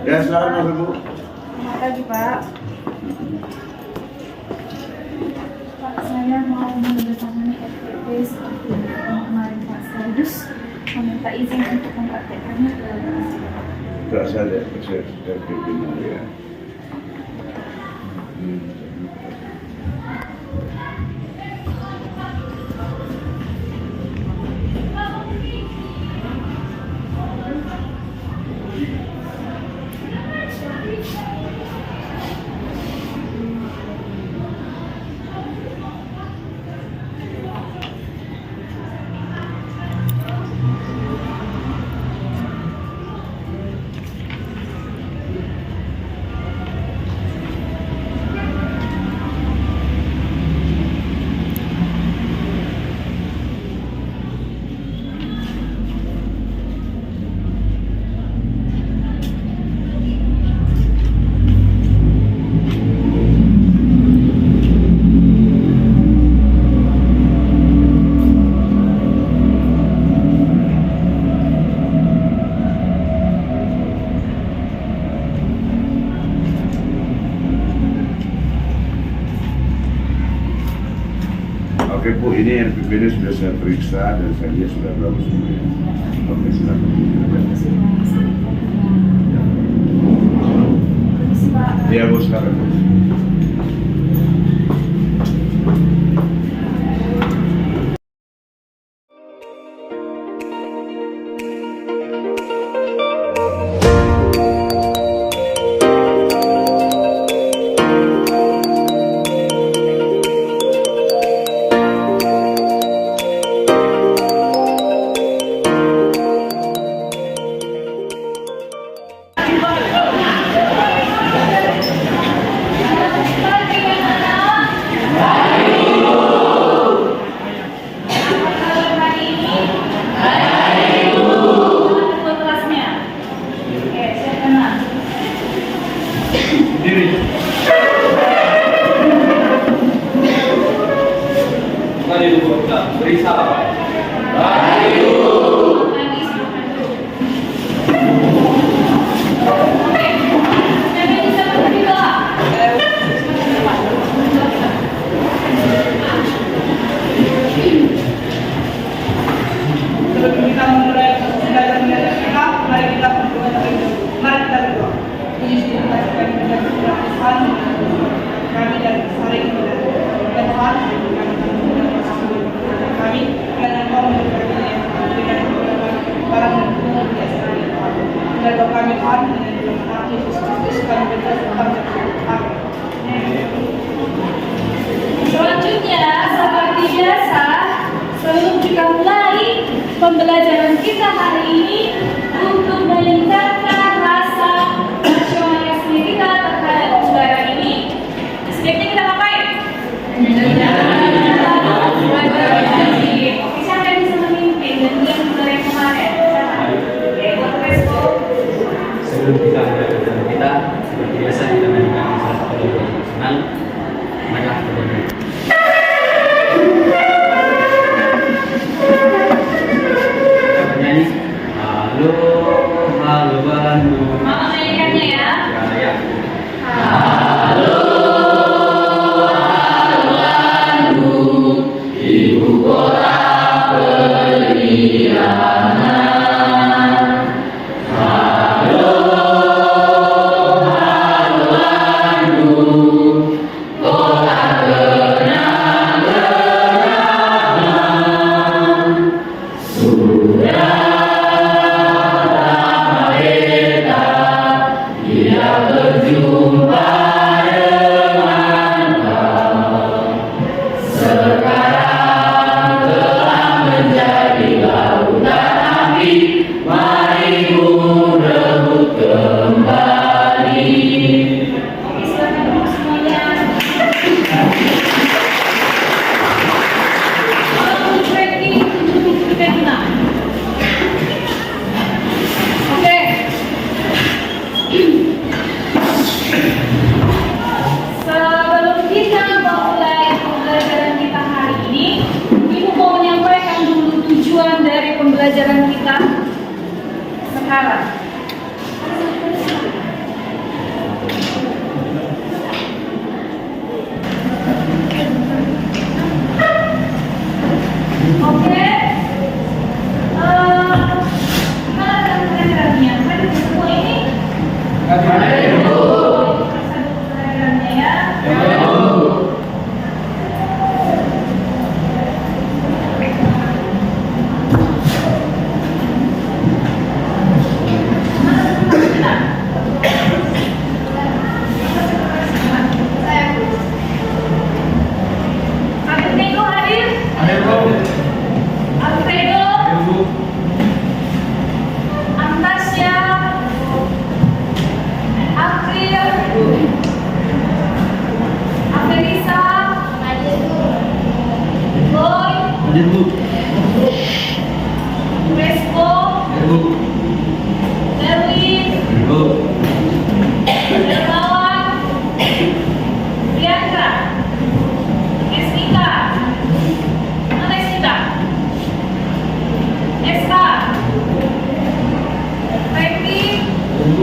Ya, silakan masuk Bu. Selamat pagi Pak. Pak, saya mau menandatangani FTP seperti kemarin Pak, sekaligus meminta izin untuk mempraktekkannya ke Tidak saya pimpin dulu ya. Oke Bu, ini RPP ini sudah saya periksa dan saya lihat sudah bagus semua ya. Oke, silakan. Iya Bu, silakan Bu. Selanjutnya, seperti biasa, sebelum kita mulai pembelajaran kita hari ini untuk meningkatkan rasa nasionalisme kita terhadap negara ini, sebaiknya kita ngapain? Siapa yang bisa memimpin dan yang mulai kemarin? Sebelum kita mengajarkan kita, seperti biasa kita mendengar salah satu lagu nasional, marilah kita bernyanyi. Kita bernyanyi, halo, halo Bandung. Mau menyanyikannya ya? Ya. Halo, Bandung, ibu kota periangan. Sudah merdeka.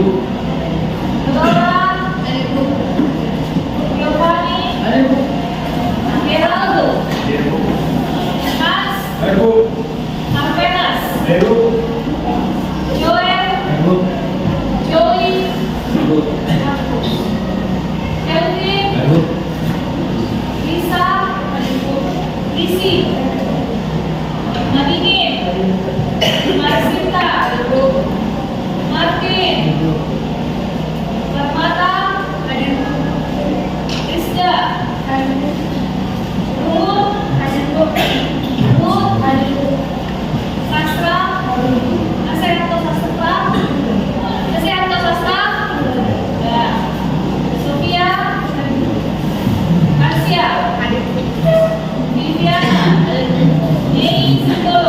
Bu. Dora, Giovanni, Ada Bu. Geraldo, Ada Bu. Mas, Ada Bu. Alvenas, Ada Bu. Joel, Ada Bu. Joey, Ada Bu. Kelvin, Ada Bu. Lisa, Lisi, Nabingin, Marsinta, Martin, Rahmata, Rizda, Ruth, Sastra, Asep atau Sastra, ya. Sofia, Asia, Viviana, Yei, Sito.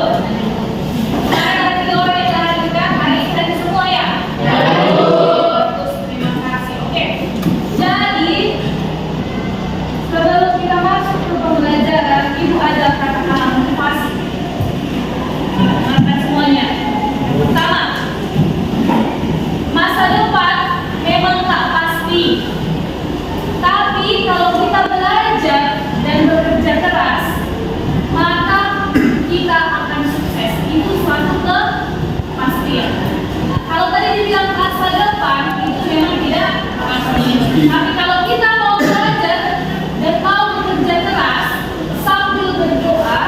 Ada 3 orang yang dihadirkan hari ini tadi semua ya? Bagus, terima kasih. Oke, jadi sebelum kita masuk ke pembelajaran, Ibu ada kata-kata motivasi. Dengarkan semuanya. Pertama, masa depan memang tak pasti. Tapi kalau kita belajar dan bekerja keras, maka kita akan sukses. Itu suatu kepastian. Kalau tadi dibilang masa depan, itu memang tidak pasti. Tapi kalau kita mau belajar dan mau bekerja keras sambil berdoa,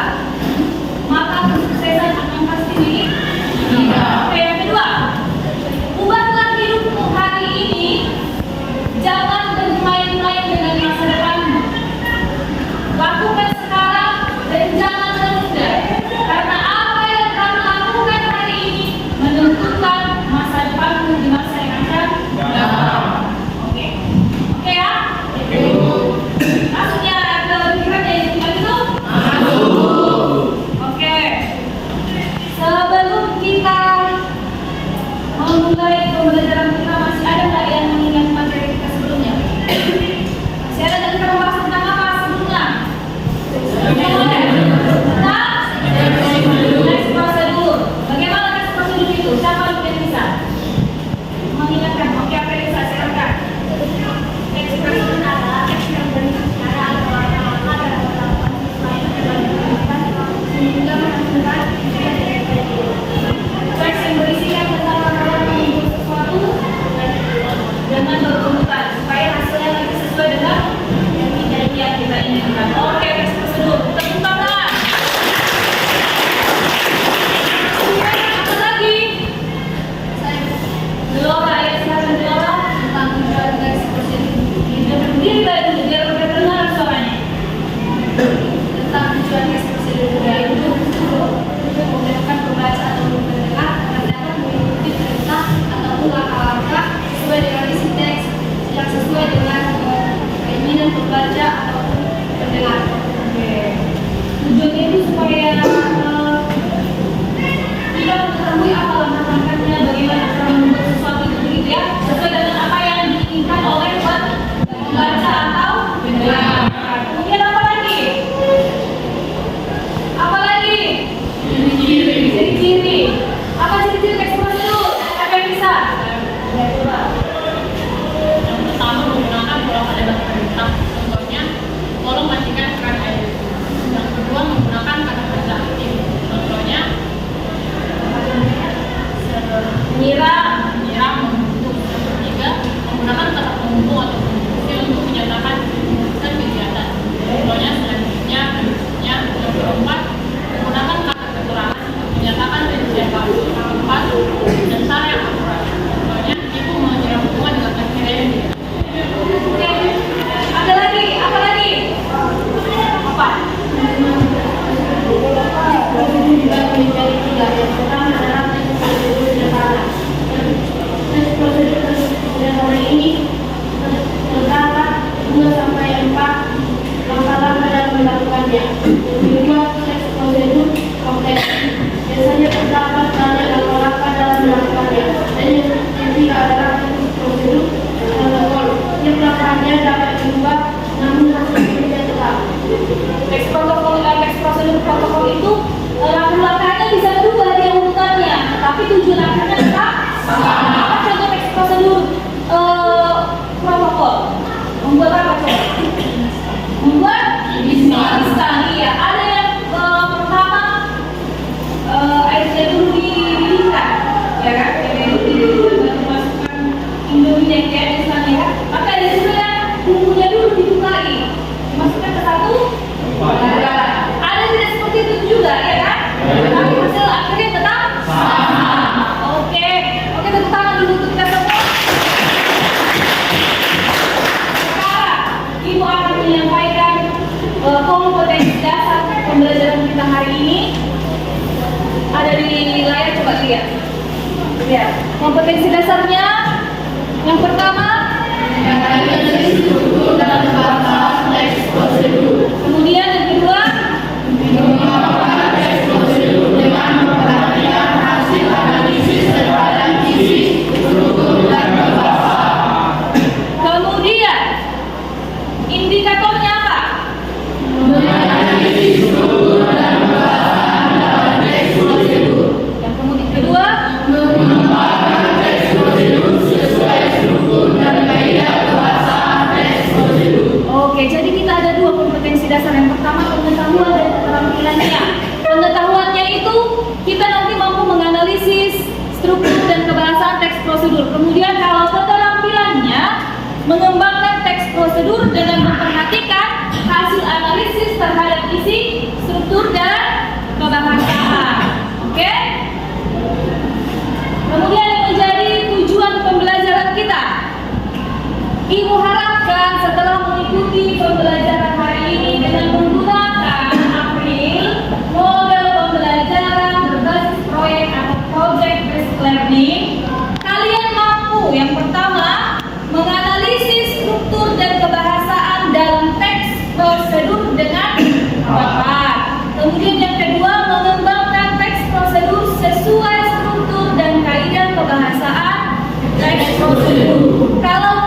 maka kesuksesan akan pasti milik kita. Oke, yang kedua, ubahlah hidupmu hari ini. Jangan bermain-main dengan masa depanmu. Lakukan sekarang dan jangan tertunda. Karena apa yang kamu lakukan hari ini menentukan masa depanmu di masa yang akan datang. Oke, oke ya. Maksudnya ada pikiran yang tinggal itu? Oke. Sebelum kita memulai pembelajaran kita, masih ada nggak yang mengingat materi kita sebelumnya? Masih ada, dan kita membahas tentang apa sebelumnya? Next prosedur. Bagaimana next prosedur itu? Siapa yang bisa mengingatkan? Oke, apa yang bisa? Silakan. Next prosedur adalah teks yang berisi secara teks yang berisikan tentang rangkaian membuat sesuatu dengan berurutan supaya hasilnya nanti sesuai dengan yang kita inginkan. Oke, next prosedur. Tepuk tangan. Apa lagi? Delora, ya silakan Delora. Tentang tujuan next prosedur. Berdiri dulu biar terdengar suaranya. Tentang tujuan next prosedur yaitu memudahkan pembaca atau pendengar dapat mengikuti perintah ataupun langkah-langkah sesuai dengan isi teks yang sesuai dengan keinginan pembaca ataupun pendengar. Oke. Tujuannya itu supaya kita mengetahui apa langkah-langkahnya, bagaimana cara membuat sesuatu itu begitu ya, sesuai dengan apa yang diinginkan oleh pembaca atau pendengar. Kemudian apa lagi? Apa lagi? Ciri-ciri. Apa ciri-ciri teks prosedur? Siapa yang bisa? Ya, coba. Yang pertama menggunakan kolom ada batas perintah, contohnya kolom matikan keran air. Yang kedua menggunakan kata kerja aktif, contohnya Menyiram. membentuk. Yang ketiga menggunakan kata penghubung atau fungsi untuk menyatakan dan kegiatan, contohnya selanjutnya, berikutnya. Yang keempat menggunakan kata keterangan untuk menyatakan siapa. Keempat dan cara yang akurat, contohnya ibu menyiram bunga dengan air yang Oke. Ada lagi? Apa lagi? Apa? Dibagi menjadi 3. Yang pertama adalah teks prosedur sederhana. Teks prosedur sederhana ini terdapat 2-4 langkah-langkah dalam melakukannya. Kedua, teks prosedur kompleks. Biasanya terdapat banyak langkah-langkah dalam melakukannya. Dan yang ketiga adalah teks prosedur protokol. Setiap langkahnya dapat diubah, namun hasilnya tidak tetap. Teks prosedur protokol itu langkah-langkahnya bisa berubah dari urutannya, tapi tujuan langkahnya tetap sama. Apa contoh teks prosedur Ya, kompetensi dasarnya yang pertama kemudian yang kedua kemudian indikatornya apa? Yang kemudian kedua Oke, jadi kita ada dua kompetensi dasar. Yang pertama pengetahuan dan keterampilannya. Pengetahuannya itu kita nanti mampu menganalisis struktur dan kebahasaan teks prosedur. Kemudian kalau keterampilannya mengembangkan teks prosedur dengan memperhatikan hasil analisis terhadap isi, struktur dan kebahasaan. Oke? Kemudian yang menjadi tujuan pembelajaran kita. Ibu harapkan setelah mengikuti pembelajaran hari ini dengan menggunakan April, model pembelajaran berbasis proyek atau project based learning, kalian mampu yang pertama menganalisis struktur dan kebahasaan dalam teks prosedur dengan tepat. Kemudian yang kedua mengembangkan teks prosedur sesuai struktur dan kaidah kebahasaan teks prosedur. Kalau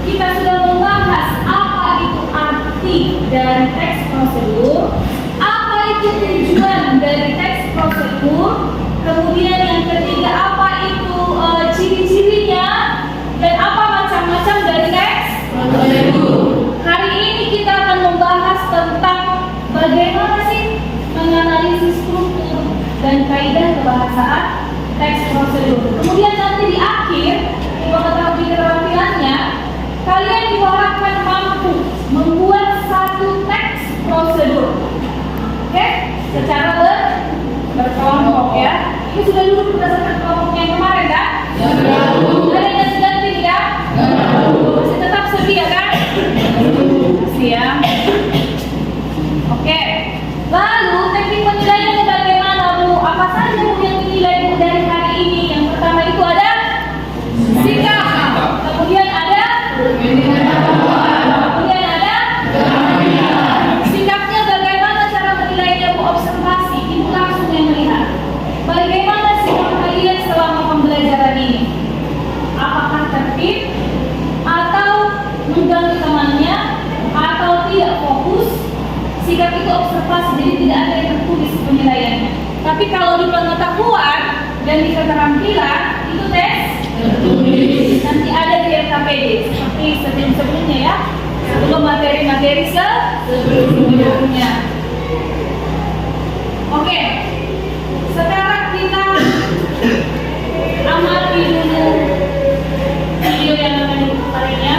kita sudah membahas apa itu arti dari teks prosedur, apa itu tujuan dari teks prosedur, kemudian yang ketiga apa itu ciri-cirinya, dan apa macam-macam dari teks prosedur. Hari ini kita akan membahas tentang bagaimana sih menganalisis struktur dan kaidah kebahasaan teks prosedur. Kemudian nanti di akhir mengetahui keterampilannya, kalian diharapkan mampu membuat satu teks prosedur. Oke? Secara berkelompok ya. Ini sudah dulu berdasarkan kelompoknya yang kemarin kan? Ada yang ganti ya? Masih tetap setia kan? Masih ya. Oke. Lalu teknik penilaiannya bagaimana Bu? Apa saja Bu yang dinilai Bu dari hari ini? Yang pertama itu ada sikap. Kemudian ada sikapnya bagaimana cara menilainya Bu? Observasi, Ibu langsung yang melihat. Bagaimana sikap kalian selama pembelajaran ini? Apakah tertib atau mengganggu temannya atau tidak fokus? Sikap itu observasi, jadi tidak ada yang tertulis penilaiannya. Tapi kalau di pengetahuan dan di keterampilan itu tes tertulis. Nanti ada di LKPD seperti sebelum-sebelumnya ya. Sebelum materi-materi sebelumnya. Oke. Sekarang kita amati dulu video yang akan diputarinya.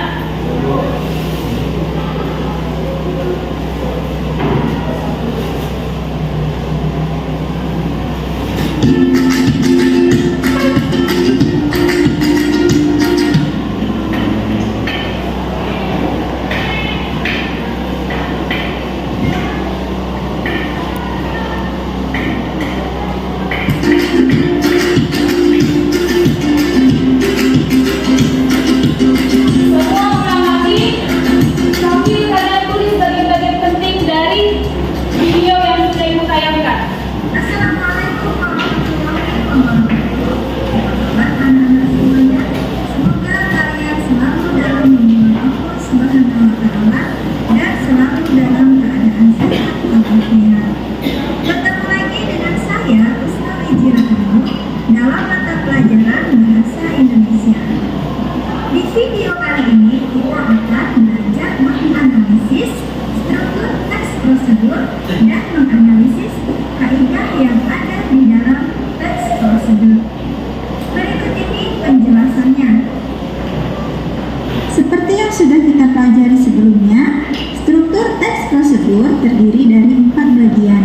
terdiri dari 4 bagian.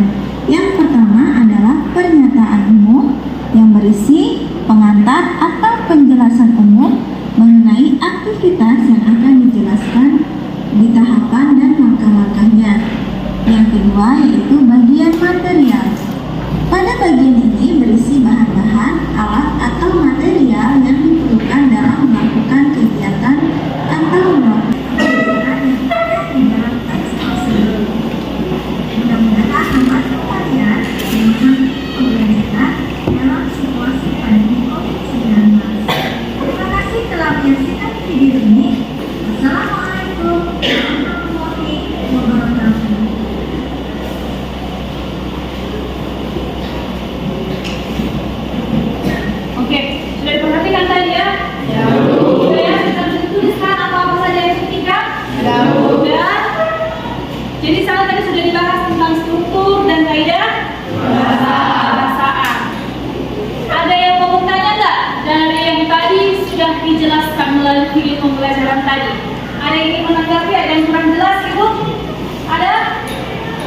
Yang pertama adalah pernyataan umum yang berisi pengantar atau penjelasan umum mengenai aktivitas yang akan dijelaskan di tahapan dan langkah-langkahnya. Yang kedua yaitu bagian material. Pada bagian ini berisi bahan-bahan, alat atau menyaksikan video ini. Assalamualaikum warahmatullahi wabarakatuh. Oke, sudah diperhatikan tadi ya? Sudah ya, sudah bisa dituliskan apa-apa saja yang signifikan? Sudah. Jadi saat tadi sudah dibahas tentang struktur dan kaidah bahasaan. Ada yang mau bertanya nggak dari yang tadi sudah dijelaskan melalui video pembelajaran tadi? Ada yang ingin menanggapi? Ada yang kurang jelas, Ibu? Ada?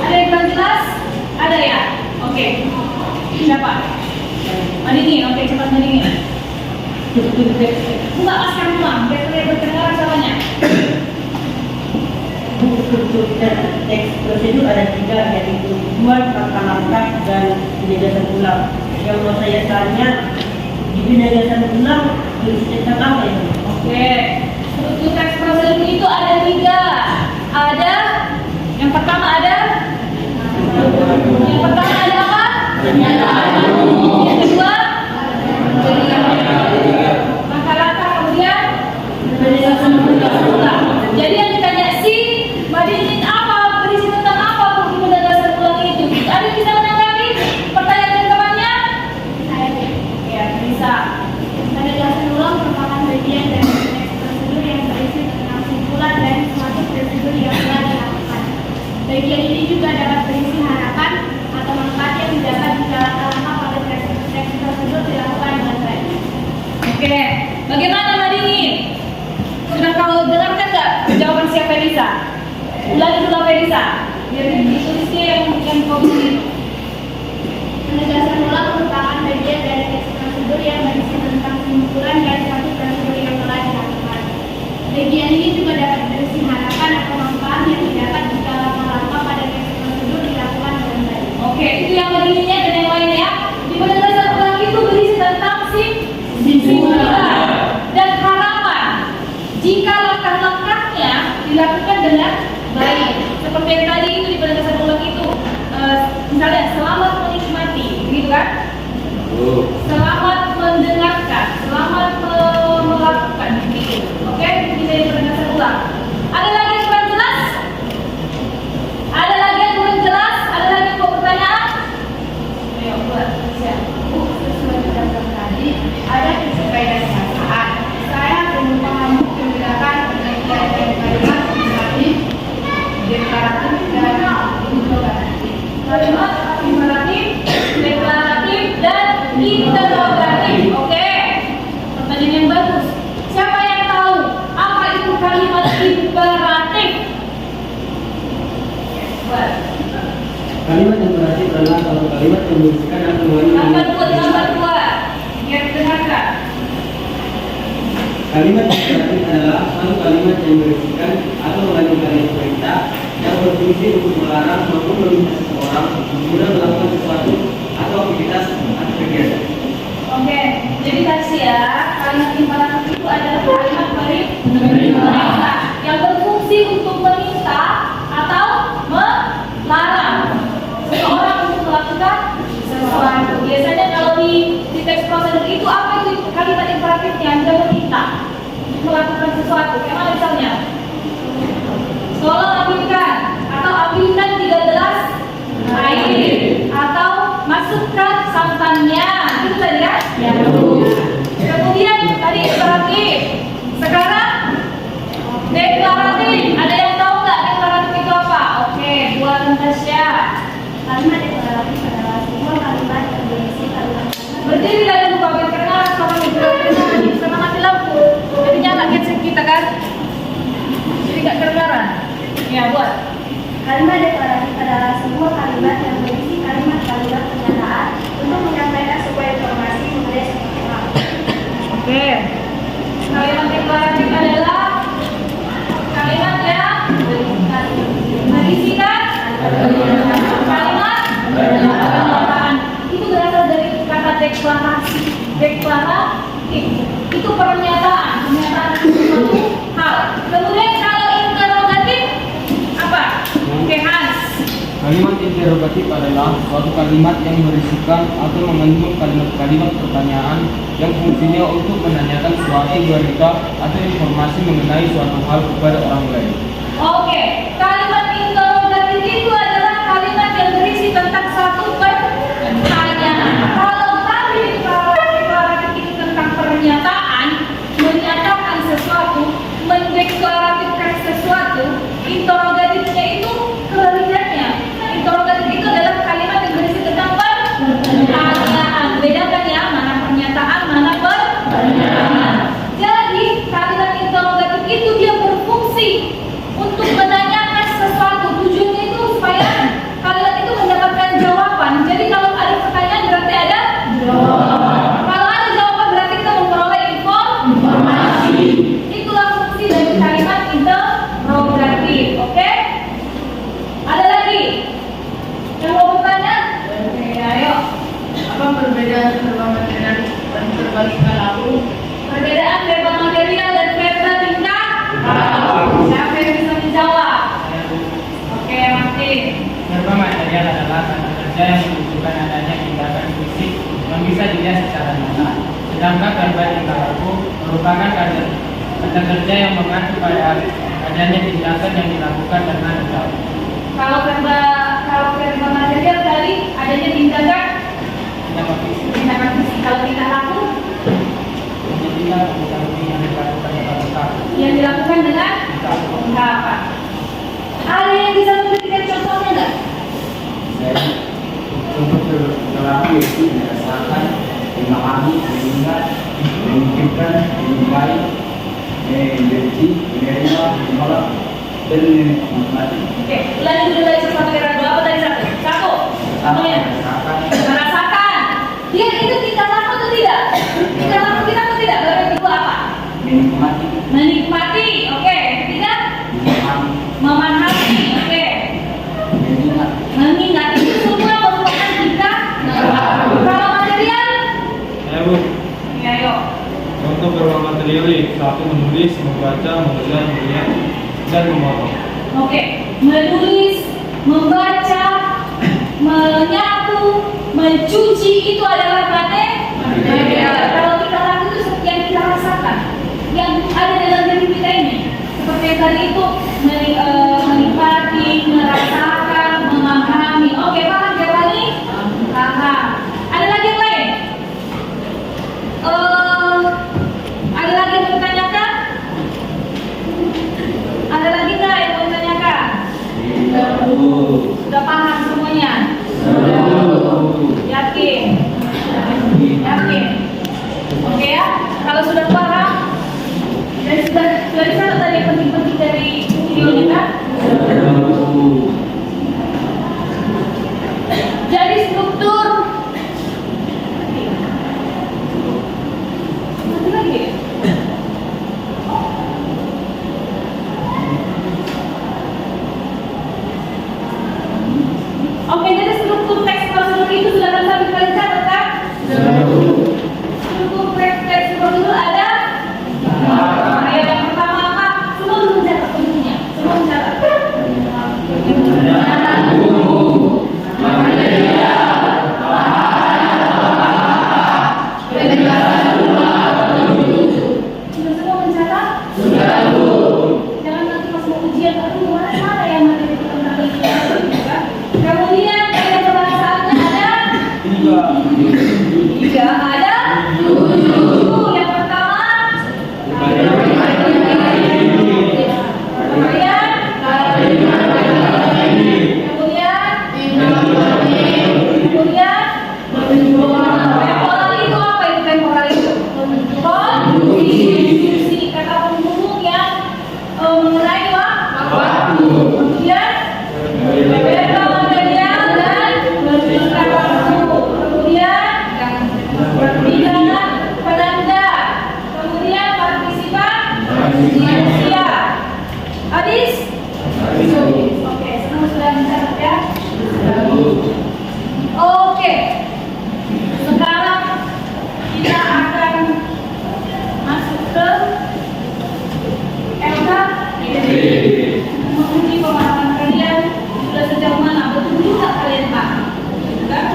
Ada yang kurang jelas? Ada ya? Oke. Siapa? Madingin, oke, cepat Madingin. Buka masker ulang, biar terdengar suaranya. Struktur teks prosedur ada 3, yaitu buat, tata langkah, dan penegasan ulang. Yang mau saya tanya, di penegasan ulang berisi tentang apa ya? Oke, struktur teks prosedur itu ada 3. Ada, yang pertama ada apa? Yang kedua, langkah-langkah, kemudian penegasan ulang. Jadi yang ditanya si Madinin apa, berisi tentang apa bukti penegasan ulang itu? Ada yang bisa menanggapi pertanyaan teman-temannya? Ya, bisa. Penegasan ulang merupakan bagian dari teks prosedur yang berisi tentang simpulan dan suatu prosedur yang telah dilakukan. Bagian ini juga dapat berisi harapan atau manfaat yang didapat jika langkah-langkah pada teks prosedur dilakukan dengan baik. Oke, bagaimana Madinin? Sudah kau dengarkan nggak jawaban si Felisa? Ulangi dulu Felisa. Biar ditulisnya yang kau pilih. Penegasan ulang merupakan bagian dari teks prosedur yang berisi tentang simpulan dan suatu prosedur yang telah dilakukan. Bagian ini juga dapat berisi harapan atau manfaat yang didapat jika langkah-langkah pada teks prosedur dilakukan dengan baik. Oke, itu yang Madinnya dan yang lainnya ya. Di penegasan ulang itu berisi tentang simpulan dan harapan jika langkah-langkahnya dilakukan dengan baik. Seperti yang tadi itu di penegasan ulang itu, misalnya selamat menikmati, gitu kan? Selamat mendengarkan, selamat melakukan, gitu. Oke, itu bisa di penegasan ulang. Ada lagi yang kurang jelas? Ada lagi yang kurang jelas? Ada lagi yang mau pertanyaan? Ayo, buat siap. Sesuai dengan tadi, ada prinsip kaidah bahasaan. Saya belum memahami membedakan pengertian dari kalimat afirmatif, deklaratif, dan interrogatif. Kalimat afirmatif, deklaratif, dan interrogatif. Oke. Pertanyaan yang bagus. Siapa yang tahu apa itu kalimat imperatif? Buat. Kalimat imperatif adalah satu kalimat yang berisikan atau mengandung Gambar dua. Biar dengarkan. Kalimat imperatif adalah suatu kalimat yang berisikan atau mengandung kalimat perintah yang berfungsi untuk melarang maupun meminta seseorang guna melakukan sesuatu atau aktivitas atau kegiatan. Oke, jadi tadi ya, kalimat imperatif itu adalah kalimat perintah yang berfungsi untuk meminta atau melarang seseorang untuk melakukan sesuatu. Biasanya kalau di teks prosedur itu apa itu kalimat imperatifnya yang meminta melakukan sesuatu. Kayak mana misalnya? Tolong ambilkan atau ambilkan 3 gelas air atau masukkan santannya. Itu tadi kan? Ya. Kemudian tadi imperatif. Sekarang deklaratif. Ada yang tahu nggak deklaratif itu apa? Oke, buat Natasha. Kalimat deklaratif adalah sebuah kalimat yang berisi kalimat. Berdiri dari buka biar kedengaran sama sama mati lampu. Jadi nyala headset kita kan? Jadi nggak kedengaran. Ya buat. Kalimat deklaratif adalah sebuah kalimat yang berisi kalimat-kalimat pernyataan untuk menyampaikan sebuah informasi mengenai suatu hal. Oke. Kalimat deklaratif adalah kalimat yang berisikan kalimat pernyataan. Itu berasal dari kata deklarasi. Deklaratif itu pernyataan sesuatu hal. Kemudian kalau interrogatif apa? Oke, Hans. Kalimat interrogatif adalah suatu kalimat yang berisikan atau mengandung kalimat-kalimat pertanyaan yang fungsinya untuk menanyakan suatu berita atau informasi mengenai suatu hal kepada orang lain. Oke, kalimat interrogatif itu adalah kalimat yang berisi tentang satu pertanyaan. Kalau tadi deklaratif itu tentang pernyataan, menyatakan sesuatu, mendeklarasikan sesuatu, interrogatifnya itu kebalikannya. Interrogatif itu adalah kalimat yang berisi tentang pertanyaan. Bedakan ya, mana pernyataan, mana pertanyaan. Jadi kalimat interrogatif itu dia berfungsi untuk menanyakan sesuatu. Tujuannya itu supaya kalimat itu mendapatkan jawaban. Jadi kalau ada pertanyaan berarti ada jawaban. Kalau ada jawaban berarti kita memperoleh informasi. Itulah fungsi dari kalimat interrogatif. Oke? Ada lagi yang mau bertanya? Oke, ayo. Apa perbedaan verbal material dan verbal tingkah laku? Perbedaan verbal material dan verbal tingkah laku. Siapa yang bisa menjawab? Oke, Martin. Verbal material adalah tanda kerja yang menunjukkan adanya tindakan fisik yang bisa dilihat secara nyata. Sedangkan verbal tingkah laku merupakan tanda kerja yang mengacu pada adanya tindakan yang dilakukan dengan ucap. Kalau verbal material tadi adanya tindakan fisik. Kalau tingkah laku yang dilakukan dengan ungkapan. Ada yang bisa memberikan contohnya enggak? Untuk berlaku itu berdasarkan memahami, mengingat, memikirkan, menyukai, membenci, menerima, menolak, dan menikmati. Oke, ulangi dulu dari satu kira dua apa tadi satu? Satu. Contohnya. Merasakan. Dia itu tingkah laku atau tidak? Tingkah laku kita atau tidak? Baru yang kedua apa? Menikmati, Menikmati. Oke. Ketiga? Memahami. Oke. Mengingat. Itu semua merupakan tingkah laku. Kalau material? Ya, Bu. Ya, ayo. Untuk verbal material, satu menulis, membaca, mengulang, melihat, dan memotong. Oke. Menulis, membaca, menyapu, mencuci itu adalah material. Kalau kita lakukan itu seperti yang kita rasakan, yang ada dalam diri kita ini. Seperti yang tadi itu menikmati, merasakan, memahami. Oke, paham jawabannya? Paham. Ada lagi yang lain? Ada lagi yang mau ditanyakan? Ada lagi nggak yang mau ditanyakan? Sudah paham semuanya? Yakin? Yakin? Oke ya, kalau sudah paham dan sudah dicatat tadi yang penting-penting dari videonya kan? Jadi struktur nanti lagi ya? Oke, jadi struktur teks prosedur itu sudah sampai kalian catat kan? Struktur teks prosedur ada? Ayo yang pertama apa? Semua dulu catat bentuknya. Semua catat. Sudah semua mencatat? Jangan nanti pas mau ujian, aduh mana yang materi itu tentang itu? Kemudian ada pembahasannya ada? Tiga. Ada? Yang pertama? Temporal itu apa itu temporal itu? Kondisi kata penghubung yang mengenai waktu. Kemudian verbal material dan tingkah laku. Kemudian pidana penanda. Kemudian partisipan manusia. Habis? Oke, senang sudah mencatat ya. Oke. Sekarang kita akan masuk ke LK. Menguji pemahaman kalian sudah sejauh mana, betul juga kalian paham, kan?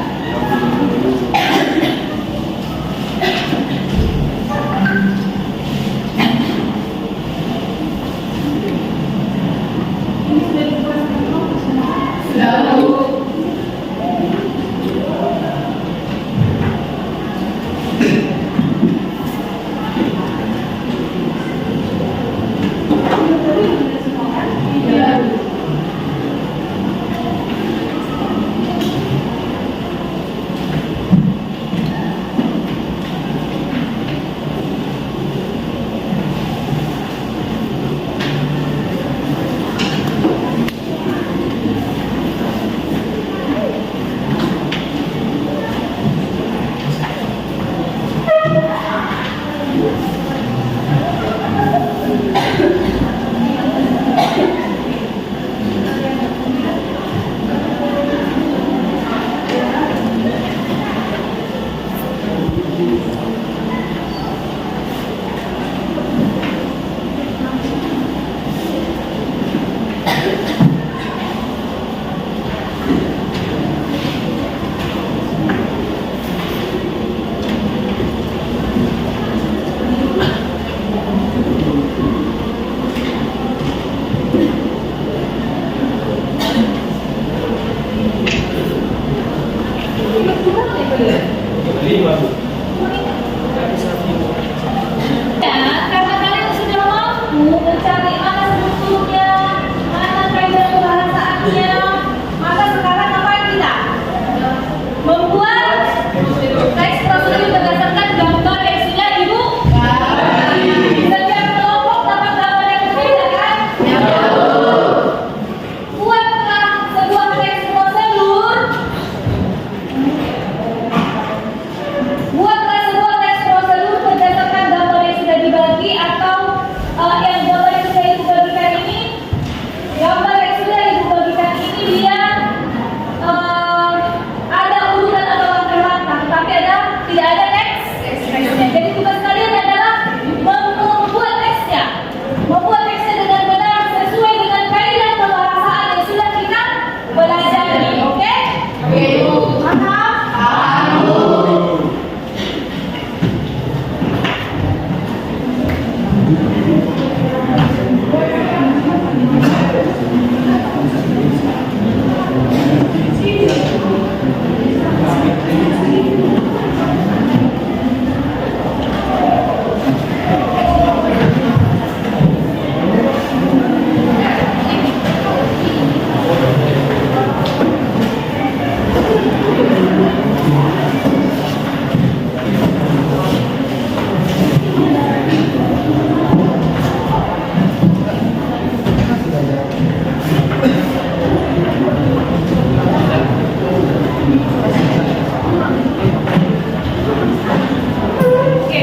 Oke,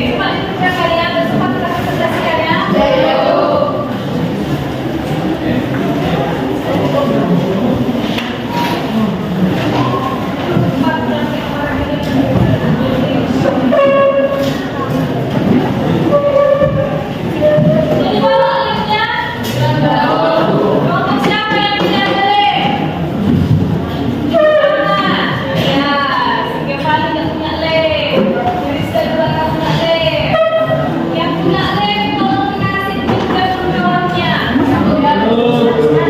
cepat kerja kalian, cepat presentasikan ya. Ini bawa linknya. Kelompok siapa yang punya link? Ya, Sike Fali nggak punya link. Krista juga nggak punya link. Yang punya link tolong dikasih juga kawan-kawannya. Coba juga ya,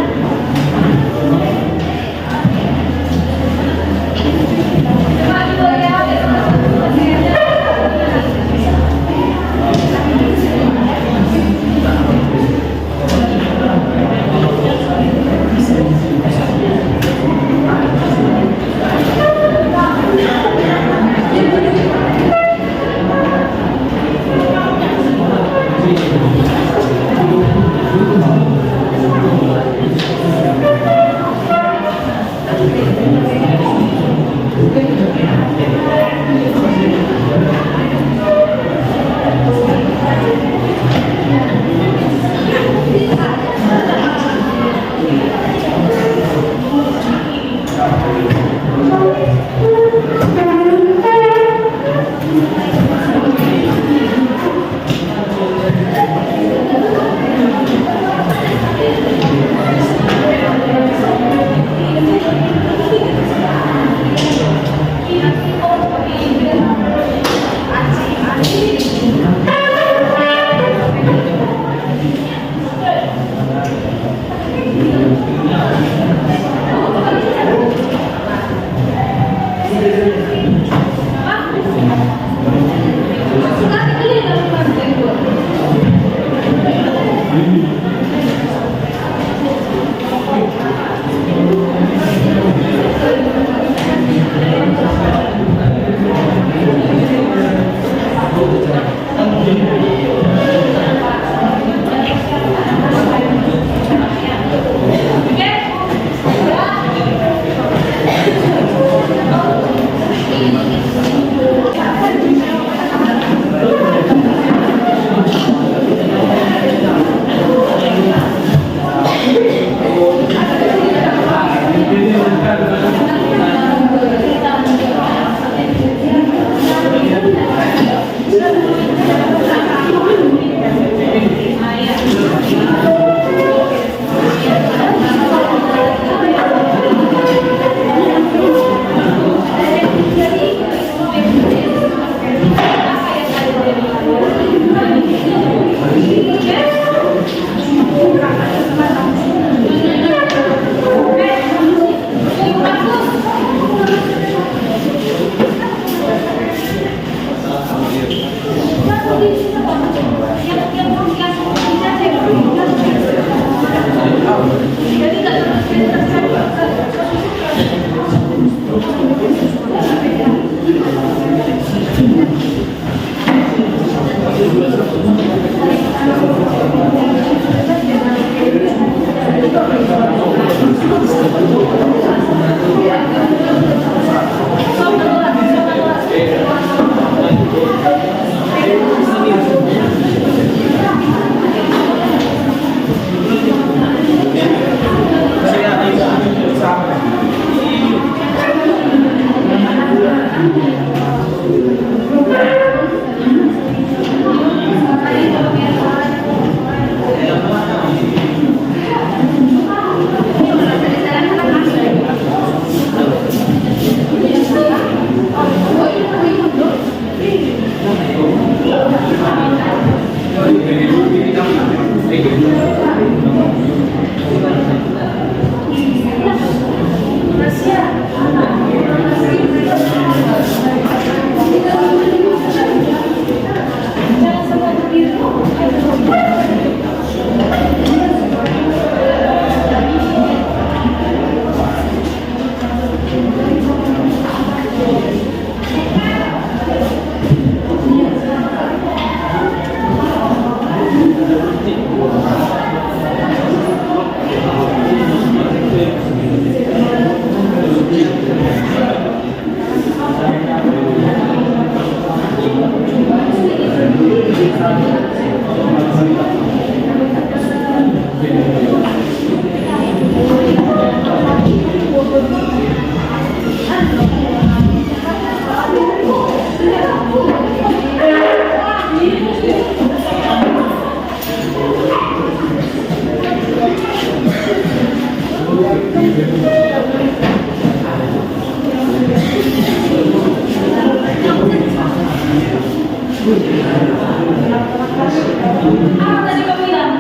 Apa tadi kamu bilang?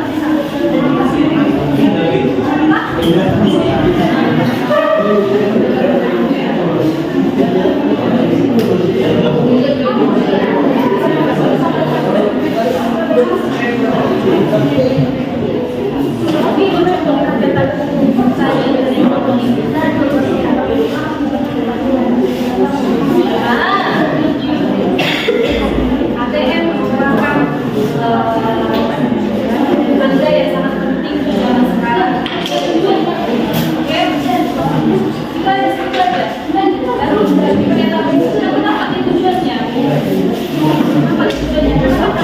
ATM merupakan tanda yang sangat penting di zaman sekarang. Oke, kita aja. Lalu ternyata kenapa tujuannya? Kenapa tujuannya? Kenapa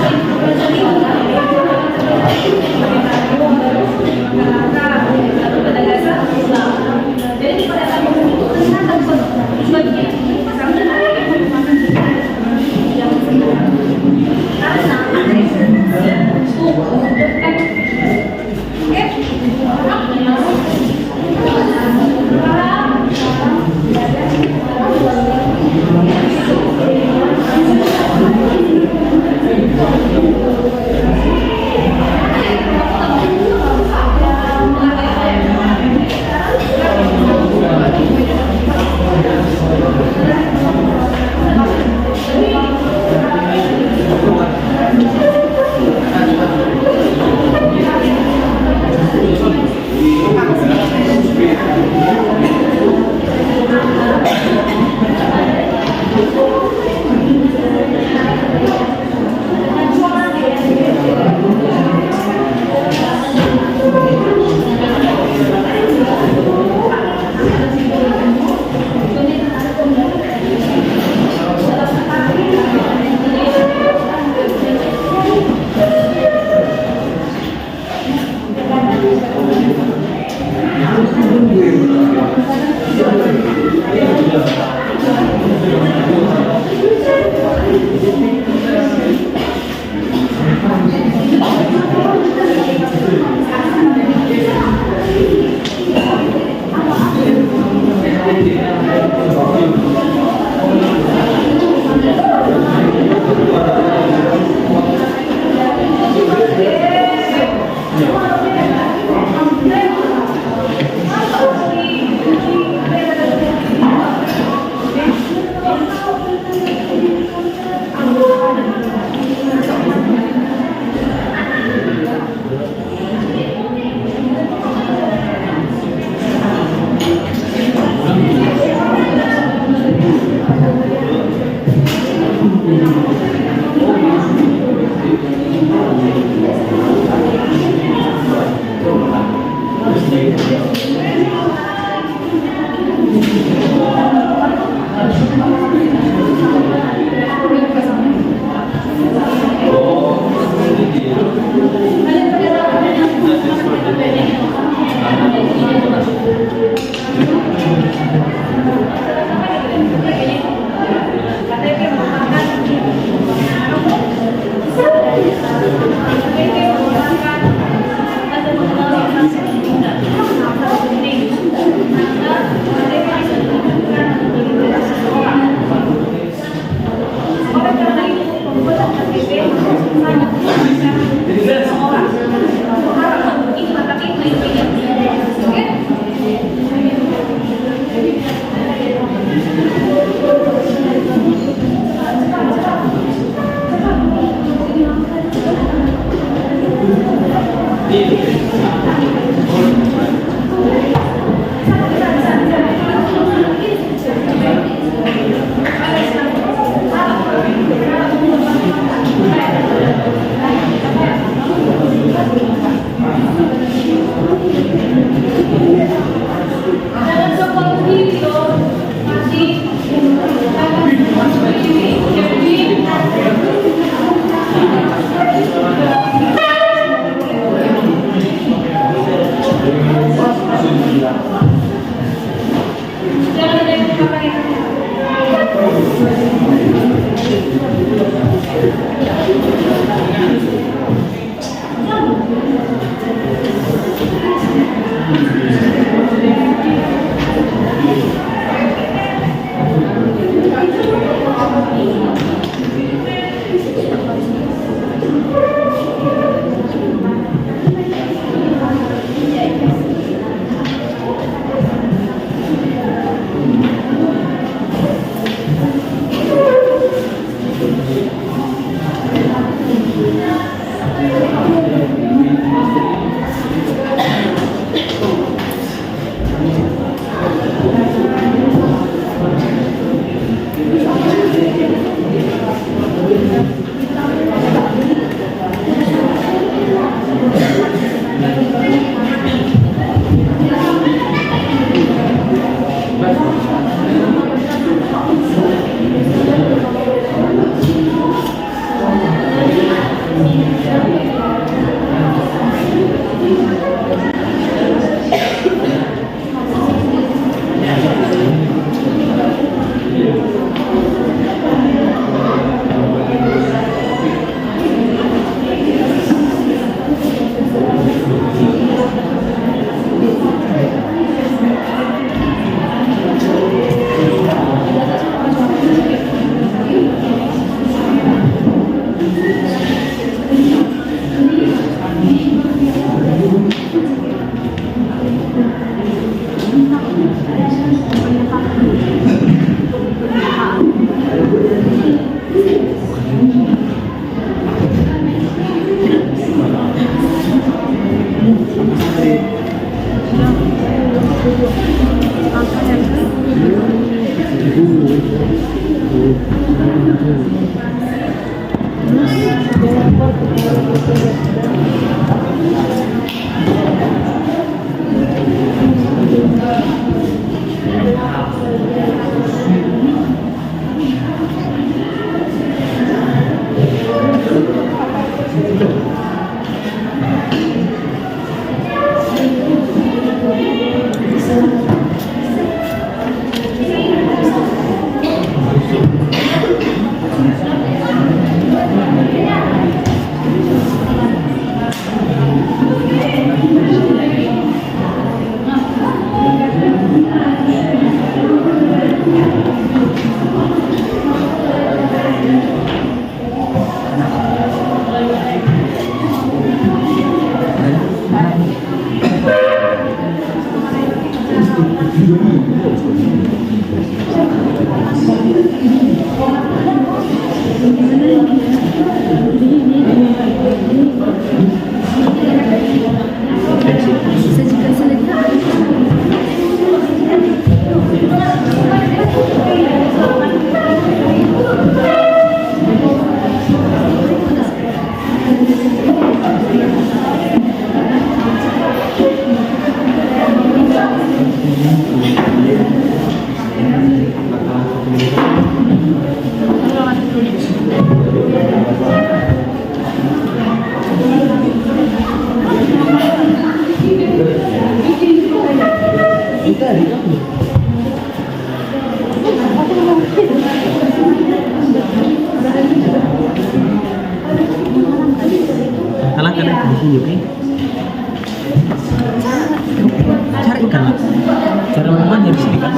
Jangan seperti itu, masih jangan ada yang pakai. Anak kalian di sini, oke? Cari ikan lah. Cara memanya di sini kan?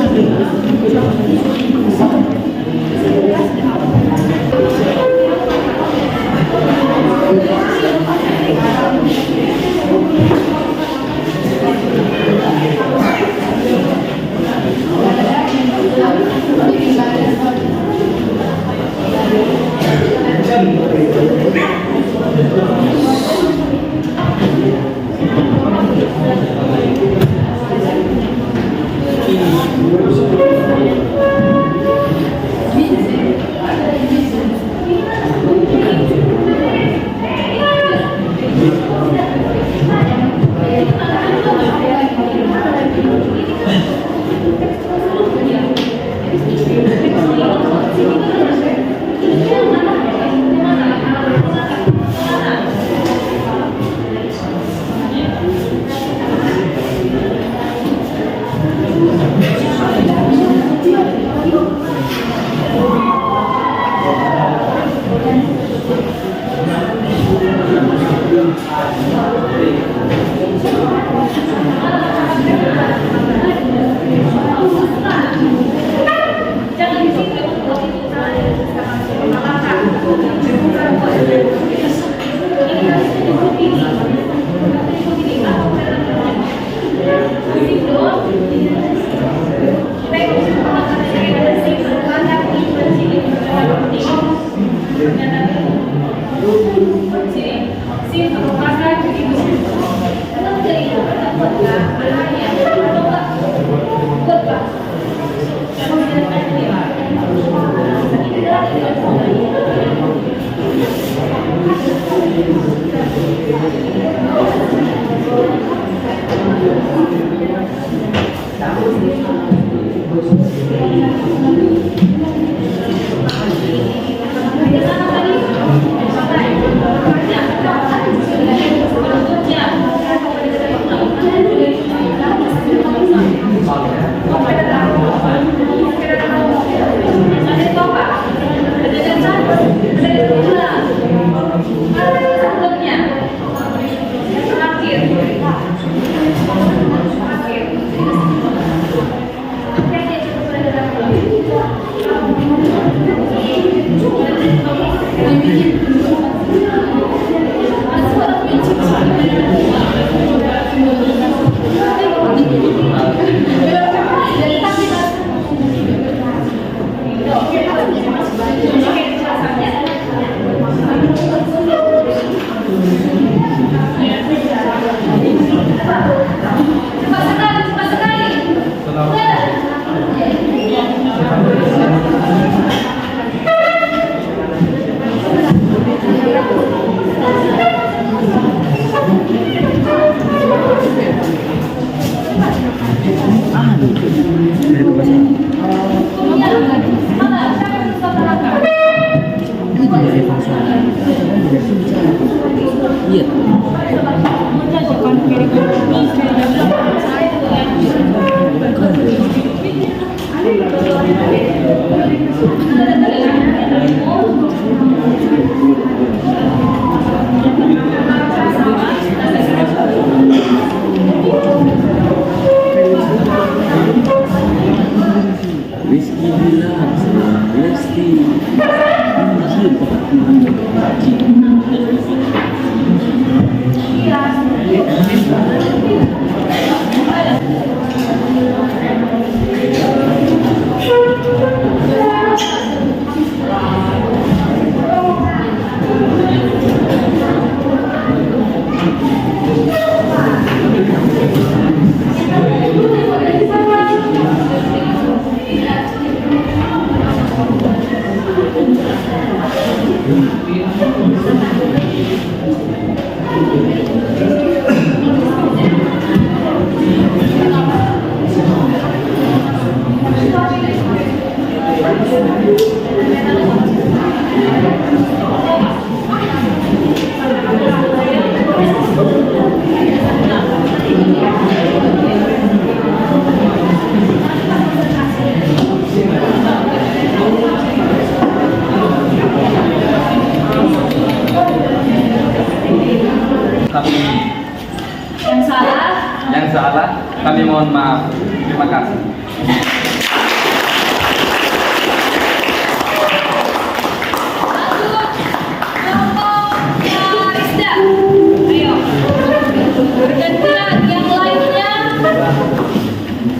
Yang salah, kami mohon maaf. Terima kasih.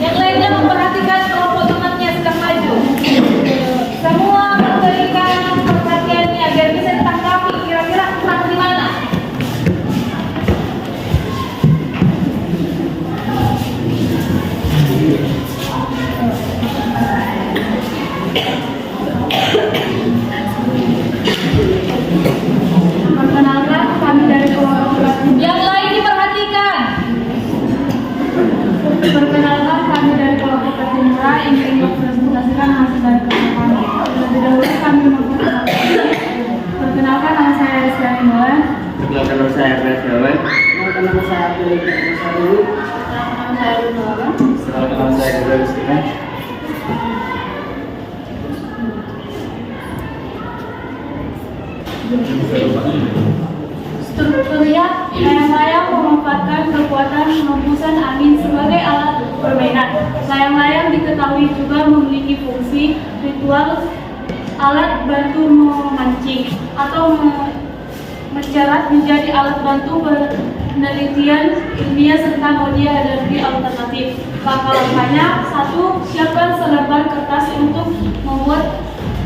Yang lainnya memperhatikan kelompok temannya sedang maju. Semua memberikan perhatiannya agar bisa ditangkapi kira-kira tentang di mana. Perkenalkan, kami dari kelompok Yang lain diperhatikan. Perkenalkan, kami dari kelompok Timura yang ingin mempresentasikan hasil dari kelompok kami. Terlebih dahulu kami perkenalkan, nama saya Rizky Rimbawan. Perkenalkan, nama saya Rizky Rimbawan. Nama saya Abdul Ibrahim. Nama saya Rimbawan. Perkenalkan, nama saya Ibrahim Rizky. Strukturnya, layang-layang memanfaatkan kekuatan hembusan angin sebagai alat permainan. Layang-layang diketahui juga memiliki fungsi ritual, alat bantu memancing atau mencerat, menjadi alat bantu penelitian ilmiah serta media energi alternatif. Langkah-langkahnya: 1. Siapkan selembar kertas untuk membuat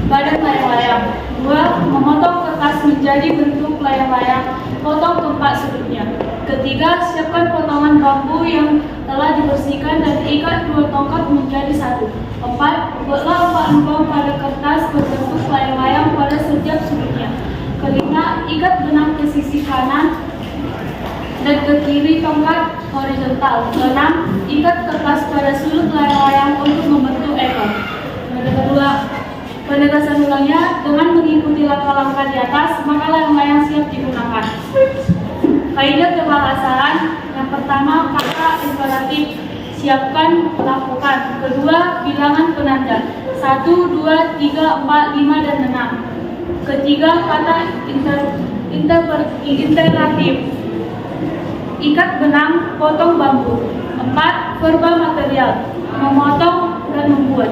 badan layang-layang. 2. Memotong kertas menjadi bentuk layang-layang. Potong keempat sudutnya. 3. Siapkan potongan bambu yang telah dibersihkan dan ikat 2 tongkat menjadi 1. 4. Buatlah 4 lubang pada kertas berbentuk layang-layang pada setiap sudutnya. 5. Ikat benang ke sisi kanan dan ke kiri tongkat horizontal. 6. Ikat kertas pada sudut layang-layang untuk membentuk ekor. Yang kedua, penegasan ulangnya dengan mengikuti langkah-langkah di atas, maka layang-layang siap digunakan. Kaidah kebahasan: yang pertama, kata imperatif, siapkan, lakukan. Kedua, bilangan penanda, 1, 2, 3, 4, 5, dan 6. Ketiga, kata integratif, ikat benang, potong bambu. 4. Verbal material, memotong dan membuat.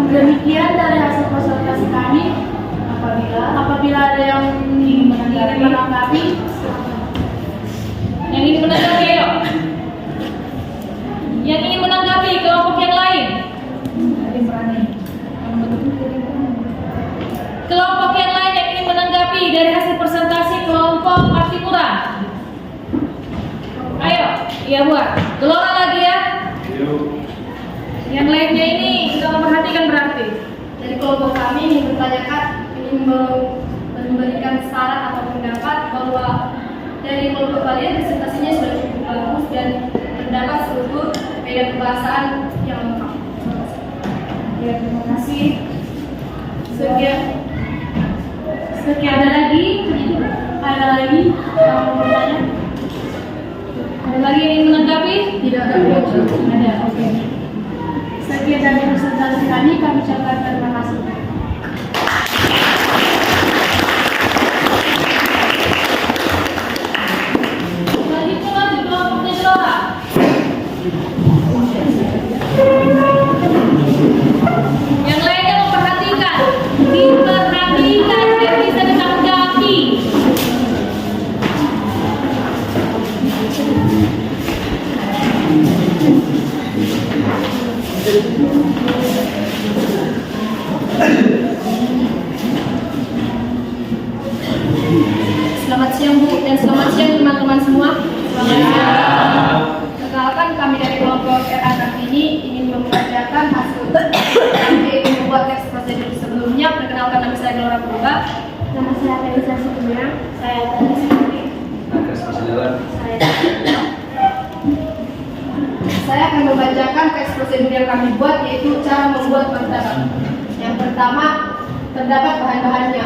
Demikian dari hasil konsultasi kami. Apabila ada yang ingin menanggapi, Yang ingin menanggapi, ayo. Yang ingin menanggapi kelompok yang lain. Kelompok yang lain yang ingin menanggapi dari hasil presentasi kelompok Martipura. Ayo, iya buat. Gelora lagi ya. Yang lainnya ini nggak memperhatikan berarti. Dari kelompok kami ingin memberikan saran atau pendapat bahwa dari kelompok kalian presentasinya sudah cukup bagus dan terdapat struktur media kebahasaan yang lengkap. Ya, terima kasih. Sekian ada lagi yang mau bertanya? Ada lagi yang ingin menanggapi? Tidak ada. Ada, oke. Sekian dari presentasi kami ucapkan terima kasih. Selanjutnya lanjut kelompoknya Gelora. Yang lainnya memperhatikan, biar bisa ditanggapi. Selamat siang Bu dan selamat siang teman-teman semua. Perkenalkan, kami dari kelompok RA ini ingin membacakan hasil kami membuat teks prosedur sebelumnya. Perkenalkan, nama saya Gelora Purba. Nama saya Felisa Sukumiang. Saya Tani Sukuri. Saya akan membacakan teks prosedur yang kami buat, yaitu cara membuat martabak. Yang pertama, terdapat bahan-bahannya: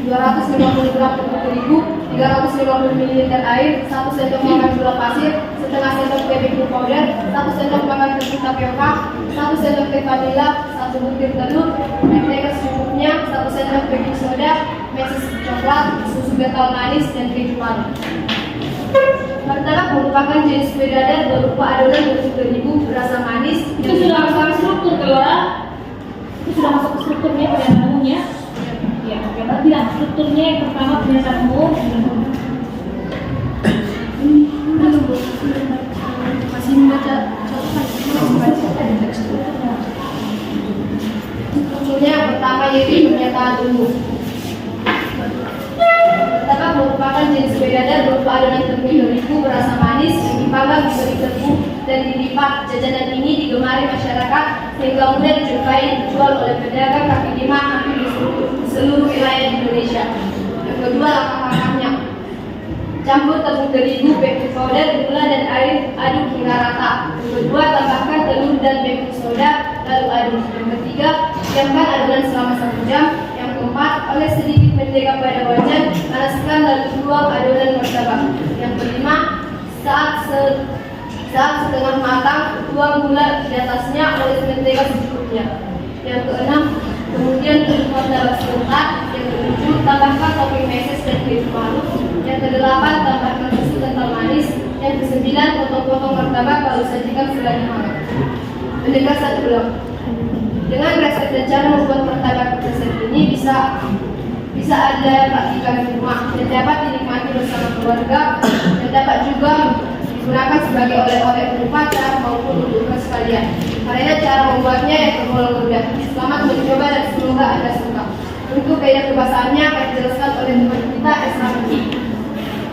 250 gram tepung terigu, 350 ml air, 1 sendok makan gula pasir, setengah sendok baking powder, 1 sendok makan tepung tapioka, 1 sendok teh vanila, 1 butir telur, mentega secukupnya, 1 sendok baking soda, meses coklat, susu kental manis, dan keju manis. Martabak merupakan jenis kue dadar berupa adonan bentuk terigu berasa manis. Itu sudah masuk ke struktur Gelora. Itu sudah masuk ke strukturnya pernyataan umumnya. Ya, oke. Berarti strukturnya yang pertama pernyataan umum. Masih membaca strukturnya yang pertama yaitu pernyataan umum. Martabak merupakan jenis kue dadar berupa adonan tepung terigu berasa manis yang dipanggang diberi tepung dan dilipat. Jajanan ini digemari masyarakat sehingga mudah dijumpai dijual oleh pedagang kaki lima hampir di seluruh wilayah di Indonesia. Yang kedua, langkah-langkahnya: campur tepung terigu, baking powder, gula, dan air, aduk hingga rata. Yang kedua, tambahkan telur dan baking soda, lalu aduk. Yang ketiga, diamkan adonan selama 1 jam. Yang keempat, oles sedikit mentega pada wajan, panaskan lalu tuang adonan martabak. Yang kelima, saat setengah matang, tuang gula di atasnya, oles mentega secukupnya. Yang keenam, kemudian tuang martabak sebentar. Yang ketujuh, tambahkan topik meses dan klip malu. Yang kedelapan, tambahkan susu kental manis. Yang kesembilan, potong-potong martabak lalu sajikan selagi hangat. Pendekatan ulang. Dengan resep dan cara membuat martabak resep ini bisa Anda praktikkan di rumah dan dapat dinikmati bersama keluarga dan dapat juga digunakan sebagai oleh-oleh berpacar maupun untuk sekalian. Karena cara membuatnya yang tergolong mudah. Selamat mencoba dan semoga Anda suka. Untuk kaidah kebahasaannya akan dijelaskan oleh teman kita SRG.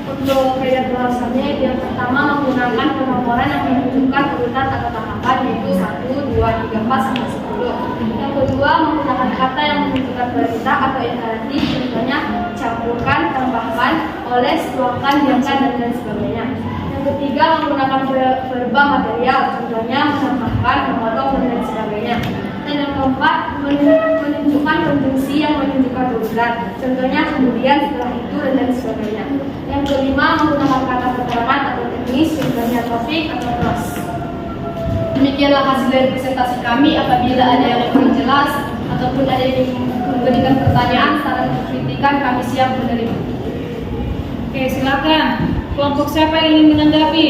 Untuk kaidah kebahasaannya yang pertama menggunakan penomoran yang menunjukkan urutan atau tahapan yaitu 1, 2, 3, 4 sampai 10. Yang kedua menggunakan kata yang menunjukkan perintah atau imperatif, contohnya campurkan, tambahkan, oles, tuangkan, diamkan dan lain sebagainya. Yang ketiga menggunakan verba material, contohnya menambahkan, memotong dan lain sebagainya. Dan yang keempat menunjukkan konjungsi yang menunjukkan urutan, contohnya kemudian, setelah itu dan lain sebagainya. Yang kelima menggunakan kata keterangan atau teknis, contohnya topik atau class. Demikianlah hasil dari presentasi kami. Apabila ada yang kurang jelas ataupun ada yang memberikan pertanyaan, saran atau kritikan, kami siap menerima. Oke, silakan. Kelompok siapa yang ingin menanggapi?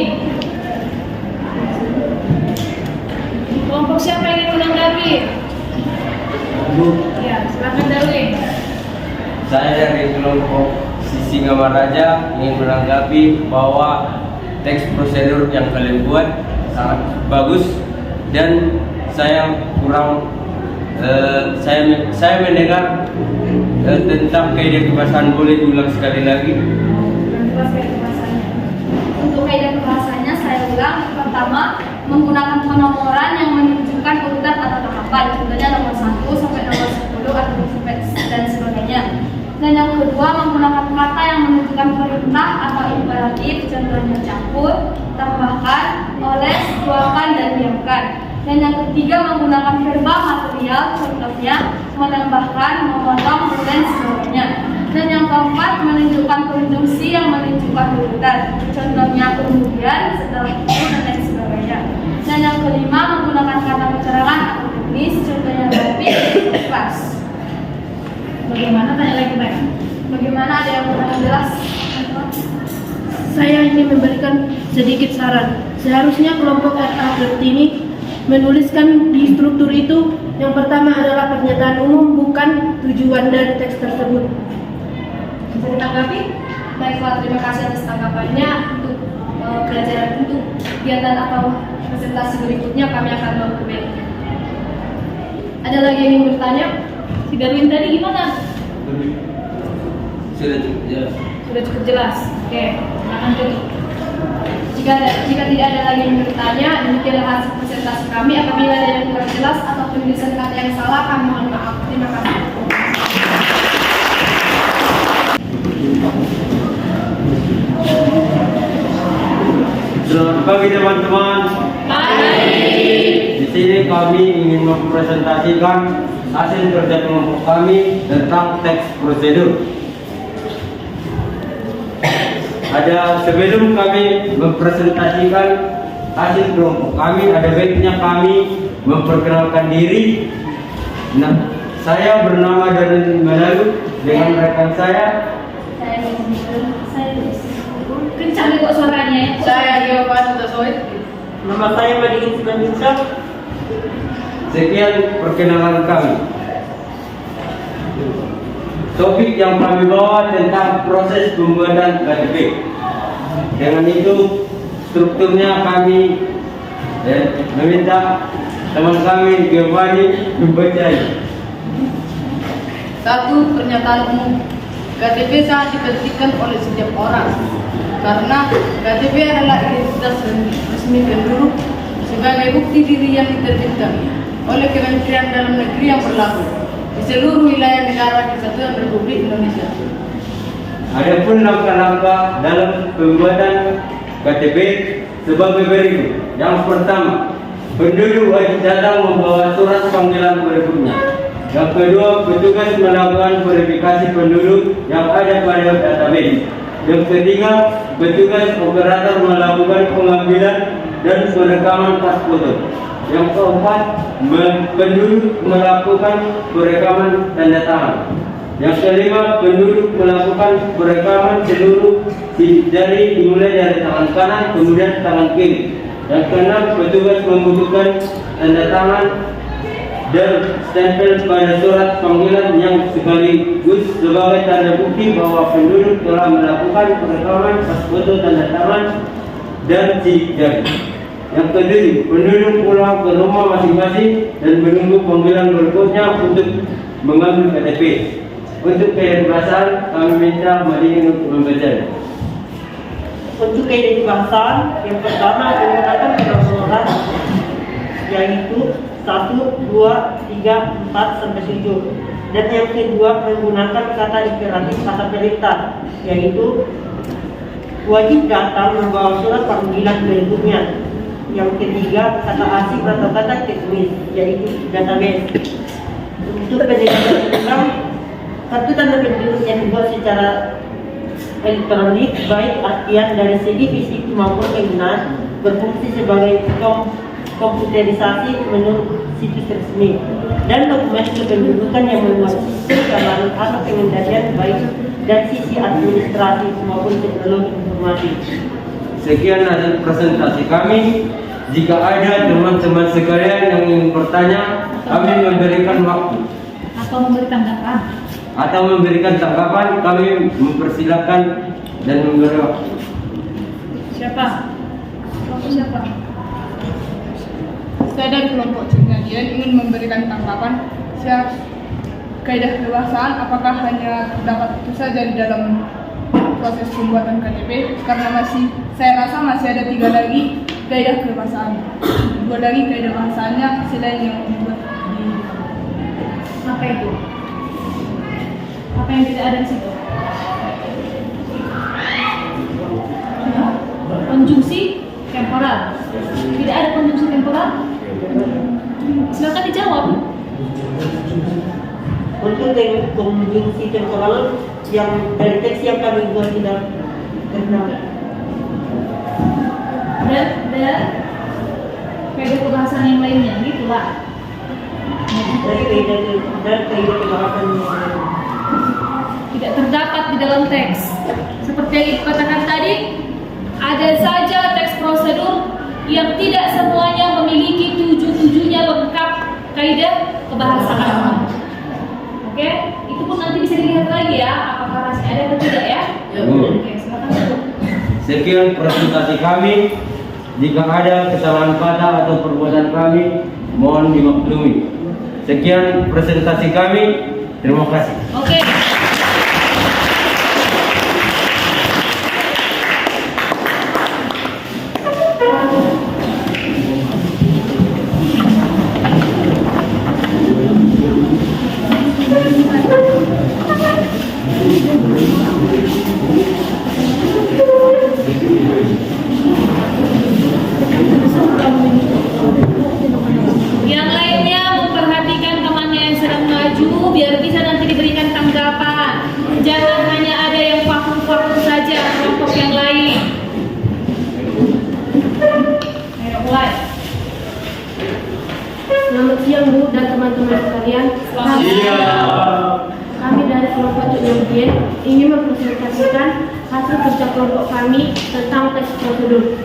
Kelompok siapa yang ingin menanggapi? Ya, silakan Darwin. Saya dari kelompok Sisingamaraja ingin menanggapi bahwa teks prosedur yang kalian buat sangat bagus dan saya mendengar tentang kaidah kebahasaan. Boleh diulang sekali lagi? Untuk kaidah kebahasanya saya ulang. Pertama, menggunakan penomoran yang menunjukkan urutan atau tahapan, contohnya nomor 1 sampai nomor 10 atau sampai dan sebagainya. Dan yang kedua menggunakan kata yang menunjukkan perintah atau imperatif, contohnya campur, tambahkan, oles, tuangkan dan diamkan. Dan yang ketiga menggunakan verba material, contohnya menambahkan, memotong dan sebagainya. Dan yang keempat menunjukkan konjungsi yang menunjukkan urutan, contohnya kemudian, setelah itu dan lain sebagainya. Dan yang kelima menggunakan kata keterangan atau teknis, contohnya topik, kelas. Bagaimana? Tanya lagi, Pak. Bagaimana, ada yang kurang jelas? Saya ingin memberikan sedikit saran. Seharusnya kelompok RA ini menuliskan di struktur itu yang pertama adalah pernyataan umum, bukan tujuan dari teks tersebut. Bisa ditanggapi? Baiklah, terima kasih atas tanggapannya. Untuk pelajaran untuk kegiatan atau presentasi berikutnya kami akan memperbaiki. Ada lagi yang ingin bertanya? Si Darwin tadi gimana? Sudah cukup jelas. Sudah cukup jelas. Oke, silakan tutup. Jika tidak ada lagi yang bertanya, demikianlah hasil presentasi kami. Apabila ada yang kurang jelas atau penulisan kata yang salah, kami mohon maaf. Terima kasih. Selamat pagi teman-teman. Di sini kami ingin mempresentasikan hasil kerja kelompok kami tentang teks prosedur. Sebelum kami mempresentasikan hasil kelompok kami, ada baiknya kami memperkenalkan diri. Nah, saya bernama Darwin Malalu dengan rekan saya. Kencang nih kok suaranya. Saya Yohan Tasoid. Nama saya Madikin Simanjunsa. Sekian perkenalan kami. Topik yang kami bawa tentang proses pembuatan KTP. Dengan itu strukturnya kami meminta teman kami Giovanni membacanya. 1. Pernyataan umum. KTP sangat dipentingkan oleh setiap orang karena KTP adalah identitas resmi penduduk sebagai bukti diri yang diterbitkan oleh Kementerian Dalam Negeri yang berlaku di seluruh wilayah negara Kesatuan Republik Indonesia. Adapun langkah-langkah dalam pembuatan KTP sebagai berikut. Yang pertama, penduduk wajib datang membawa surat panggilan berikutnya. Yang kedua, petugas melakukan verifikasi penduduk yang ada pada database. Yang ketiga, petugas operator melakukan pengambilan dan perekaman tas foto. Yang keempat, penduduk melakukan perekaman tanda tangan. Yang kelima, penduduk melakukan perekaman seluruh sidik jari dimulai dari tangan kanan kemudian tangan kiri. Yang keenam, petugas membutuhkan tanda tangan dan stempel pada surat panggilan yang sekaligus sebagai tanda bukti bahwa penduduk telah melakukan perekaman pas foto tanda tangan dan sidik jari. Yang ketujuh, penduduk pulang ke rumah masing-masing dan menunggu panggilan berikutnya untuk mengambil KTP. Untuk kebebasan, kami minta Madini untuk membacanya. Untuk kebebasan, yang pertama menggunakan perosoran, yaitu 1, 2, 3, 4 sampai 7. Dan yang kedua menggunakan kata imperatif kata perintah, yaitu wajib datang membawa surat panggilan berikutnya. Yang ketiga kata asing atau kata teknis, yaitu database. Untuk penjelasan ulang, kartu tanda penduduk yang dibuat secara elektronik baik artian dari segi fisik maupun penggunaan berfungsi sebagai komputerisasi menurut situs resmi dan dokumen kependudukan yang memuat sistem keamanan atau pengendalian baik dari sisi administrasi maupun teknologi informasi. Sekian hasil presentasi kami. Jika ada teman-teman sekalian yang ingin bertanya, kami memberikan waktu atau memberikan tanggapan, kami mempersilahkan dan memberi waktu. Siapa? Saya dari kelompok Cengadian ingin memberikan tanggapan. Kaidah kedewasaan apakah hanya terdapat itu saja di dalam proses pembuatan KTP? Karena saya rasa masih ada 3 lagi kaidah kedewasaan. 2 lagi kaidah bahasaannya selain yang dibuat di. Apa itu? Apa yang tidak ada di situ? Konjungsi temporal. Tidak ada konjungsi temporal? Silakan dijawab. Untuk konjungsi temporal yang dari teks yang kami buat tidak kenal. Dan kaidah kebahasaan yang lainnya, gitulah. Dari kaidah kebahasan Tidak terdapat di dalam teks. Seperti yang dikatakan tadi, ada saja teks prosedur yang tidak semuanya memiliki 7-7-nya lengkap kaidah kebahasaan. Oke, itu pun nanti bisa dilihat lagi ya, apakah masih ada atau tidak ya. Oke, silakan tutup. Sekian presentasi kami. Jika ada kesalahan kata atau perbuatan kami, mohon dimaklumi. Sekian presentasi kami. Terima kasih. Oke. Yang lainnya memperhatikan temannya yang sedang maju biar bisa nanti diberikan tanggapan. Jangan hanya ada yang vakum-vakum saja kelompok yang lain. Ayo mulai. Selamat siang Bu dan teman-teman sekalian. Kami dari kelompok Cengadian ingin mempresentasikan hasil kerja kelompok kami tentang teks prosedur.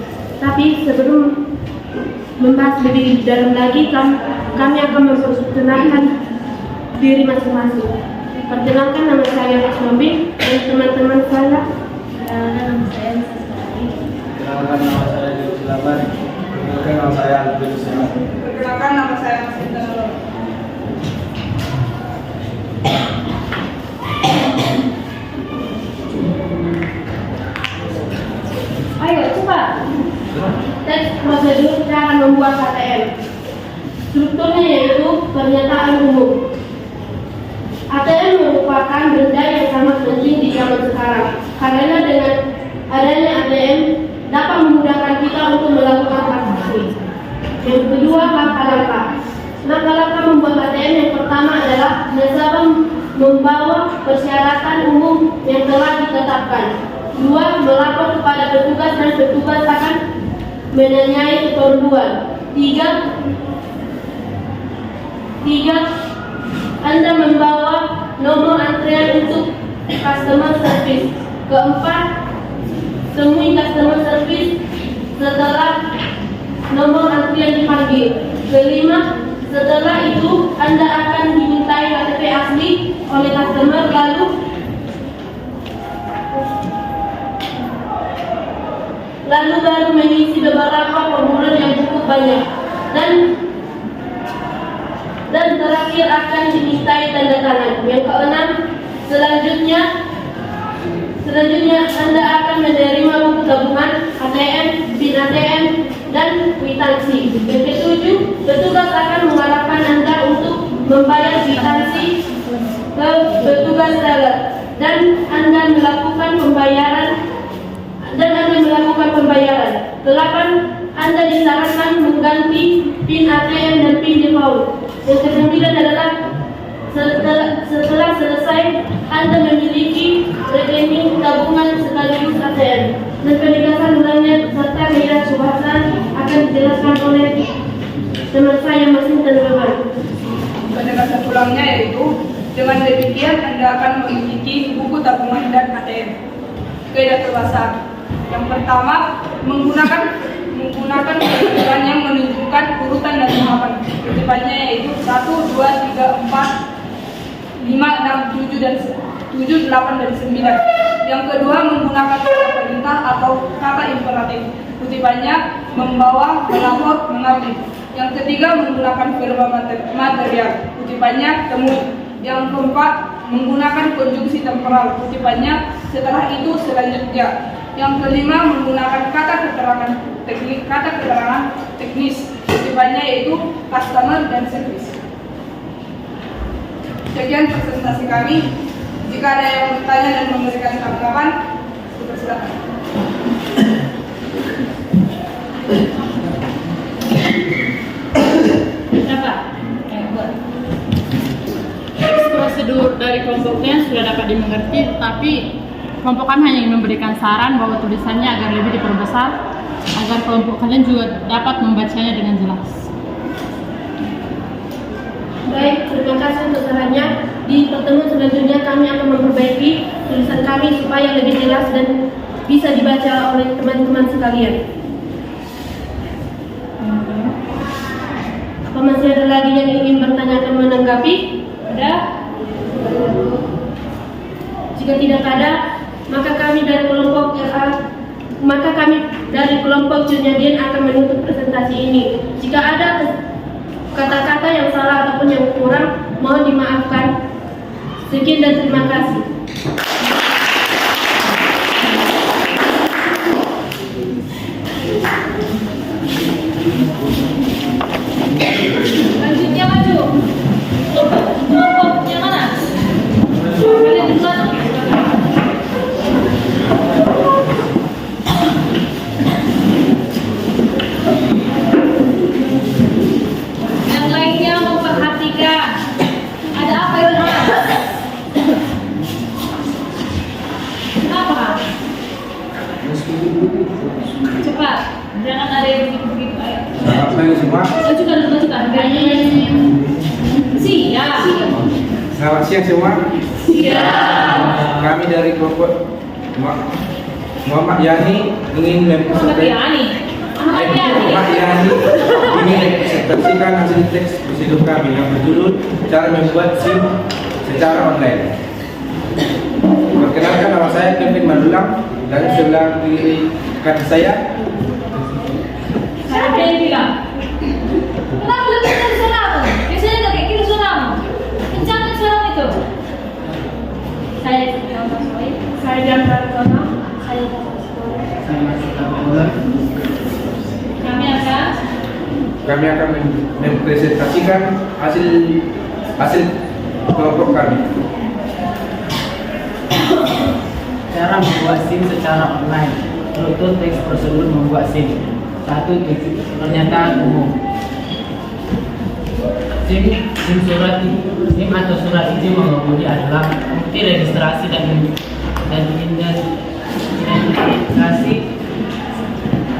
Tapi sebelum membahas lebih dalam lagi, kami akan memperkenalkan diri masing-masing. Perkenalkan, nama saya Rasmabin dan teman-teman saya. Nama saya Sasari. Perkenalkan, nama saya Juru Silaban. Perkenalkan, nama saya Juru Silaban. Perkenalkan, nama saya Masita. Ayo cepat. Teks prosedur kita akan membuat ATM. Strukturnya yaitu pernyataan umum. ATM merupakan benda yang sangat penting di zaman sekarang karena dengan adanya ATM dapat memudahkan kita untuk melakukan transaksi. Yang kedua, langkah-langkah. Langkah-langkah membuat ATM yang pertama adalah nasabah membawa persyaratan umum yang telah ditetapkan. 2. Melapor kepada petugas dan petugas akan menanyai keperluan. 3. Anda membawa nomor antrian untuk customer service. Keempat, temui customer service setelah nomor antrian dipanggil. Kelima, setelah itu Anda akan dimintai KTP asli oleh customer, lalu baru mengisi beberapa formulir yang cukup banyak, dan terakhir akan dimintai tanda tangan. Yang keenam, selanjutnya Anda akan menerima buku tabungan, ATM, PIN ATM, dan kwitansi. Yang ketujuh, petugas akan mengarahkan Anda untuk membayar kwitansi ke petugas teller, dan Anda melakukan pembayaran. 8. Anda disarankan mengganti PIN ATM dan PIN default. Yang ke-9 adalah setelah selesai Anda memiliki rekening tabungan sekaligus ATM, dan penegasan ulangnya serta kehidupan subhasan akan dijelaskan oleh teman saya Masinton Beban. Penegasan ulangnya yaitu dengan demikian Anda akan memiliki buku tabungan dan ATM. Kaidah terbahasa. Yang pertama, menggunakan peraturan yang menunjukkan urutan dan tahapan. Kutipannya yaitu 1, 2, 3, 4, 5, 6, 7, dan 7, 8, dan 9. Yang kedua, menggunakan kata perintah atau kata imperatif. Kutipannya membawa, melapor, mengambil. Yang ketiga, menggunakan verba material. Kutipannya temui. Yang keempat, menggunakan konjungsi temporal. Kutipannya setelah itu, selanjutnya. Yang kelima, menggunakan kata keterangan teknis. Kutipannya yaitu customer dan service. Sekian presentasi kami. Jika ada yang bertanya dan memberikan tanggapan, silakan. Prosedur dari kelompoknya sudah dapat dimengerti, tapi kelompok kami hanya ingin memberikan saran bahwa tulisannya agar lebih diperbesar agar kelompok kalian juga dapat membacanya dengan jelas. Baik, terima kasih untuk sarannya. Di pertemuan selanjutnya kami akan memperbaiki tulisan kami supaya lebih jelas dan bisa dibaca oleh teman-teman sekalian. Apa masih ada lagi yang ingin bertanya atau menanggapi? Ada? Jika tidak ada, maka kami dari kelompok Junyadin akan menutup presentasi ini. Jika ada kata-kata yang salah ataupun yang kurang, mohon dimaafkan. Sekian dan terima kasih. Lanjutnya maju. Kelompoknya mana? Kalian di belakang. Yang lainnya memperhatikan. Ada apa itu? Apa? Cepat. Jangan ada yang begitu-begitu. Ayo. Baik semua. Lanjutkan. Siap. Selamat siang semua. Siap. Kami dari kelompok Muhammad Yani ingin mempresentasikan hasil teks prosedur kami yang berjudul cara membuat SIM secara online. Perkenalkan, nama saya Kevin Madulang, dan sebelah kiri kanan saya Saya bilang, kenapa lebih dari suara? Biasanya nggak kayak gitu suara. Kencangkan suara itu. Saya Diantara Tono. Saya kami akan mempresentasikan hasil kelompok kami. Cara membuat SIM secara online. Berikut teks prosedur membuat SIM. 1. Pernyataan umum. SIM atau surat izin mengemudi adalah bukti registrasi dan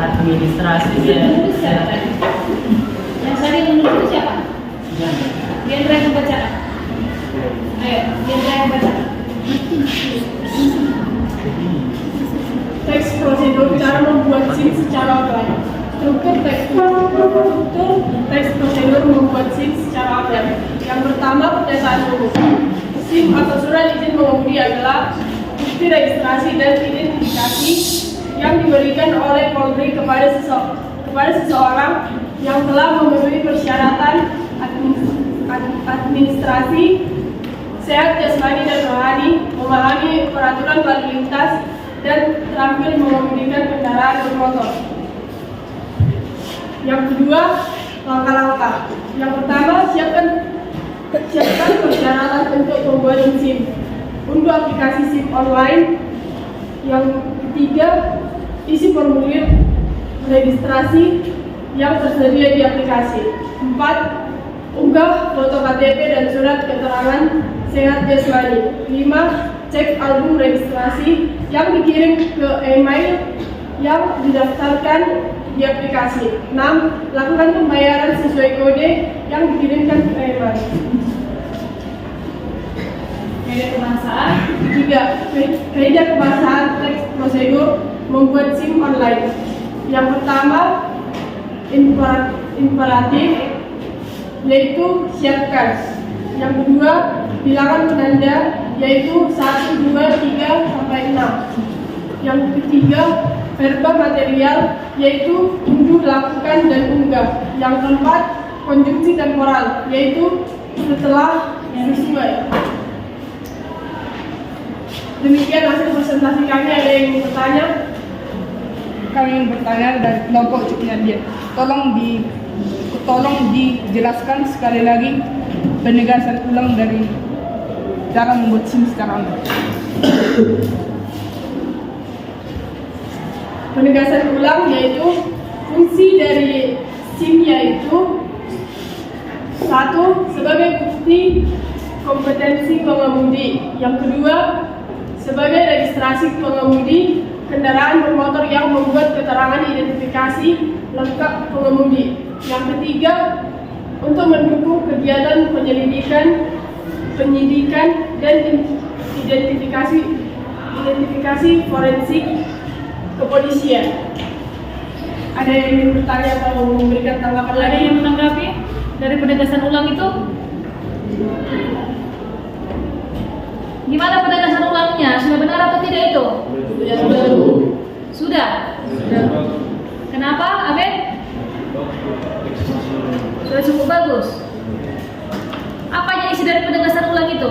administrasi yang tadi menurut itu siapa? Gendra yang baca. Ayo, Gendra cara membuat SIM secara online. Struktur teks prosedur membuat SIM secara online. Yang pertama, pendataan umum. SIM atau surat izin mengemudi adalah bukti registrasi dan identifikasi yang diberikan oleh Polri kepada seseorang yang telah memenuhi persyaratan administrasi, sehat jasmani dan rohani, memahami peraturan lalu lintas, dan terampil mengemudikan kendaraan bermotor. Yang kedua, langkah-langkah. Yang pertama, siapkan persyaratan untuk pembuatan SIM. Unduh aplikasi SIM online. Yang ketiga, isi formulir registrasi yang tersedia di aplikasi. 4. Unggah foto KTP dan surat keterangan sehat jasmani. 5. Cek album registrasi yang dikirim ke email yang didaftarkan di aplikasi. 6. Lakukan pembayaran sesuai kode yang dikirimkan ke email. Kaidah kebahasaan. 3. Kaidah kebahasaan teks prosedur membuat SIM online. Yang pertama, imperatif, yaitu siapkan. Yang kedua, bilangan penanda, yaitu 1, 2, 3, sampai 6. Yang ketiga, verba material, yaitu unduh, lakukan, dan unggah. Yang keempat, konjungsi temporal, yaitu setelah sesuai. Demikian hasil presentasi kami. Ada yang mau bertanya? Kami yang bertanya dari kelompok Cuknyadia. Tolong dijelaskan sekali lagi penegasan ulang dari cara membuat SIM secara online. Penegasan ulang yaitu fungsi dari SIM yaitu 1. Sebagai bukti kompetensi pengemudi. Yang kedua, sebagai registrasi pengemudi kendaraan bermotor yang membuat keterangan identifikasi lengkap pengemudi. Yang ketiga, untuk mendukung kegiatan penyidikan dan identifikasi forensik kepolisian. Ada yang ingin bertanya atau memberikan tanggapan Ada lagi? yang menanggapi dari penegasan ulang itu? Gimana penegasan ulangnya? Sudah benar atau tidak itu? Sudah. Kenapa, Amin? Sudah cukup bagus. Apa yang isi dari penegasan ulang itu?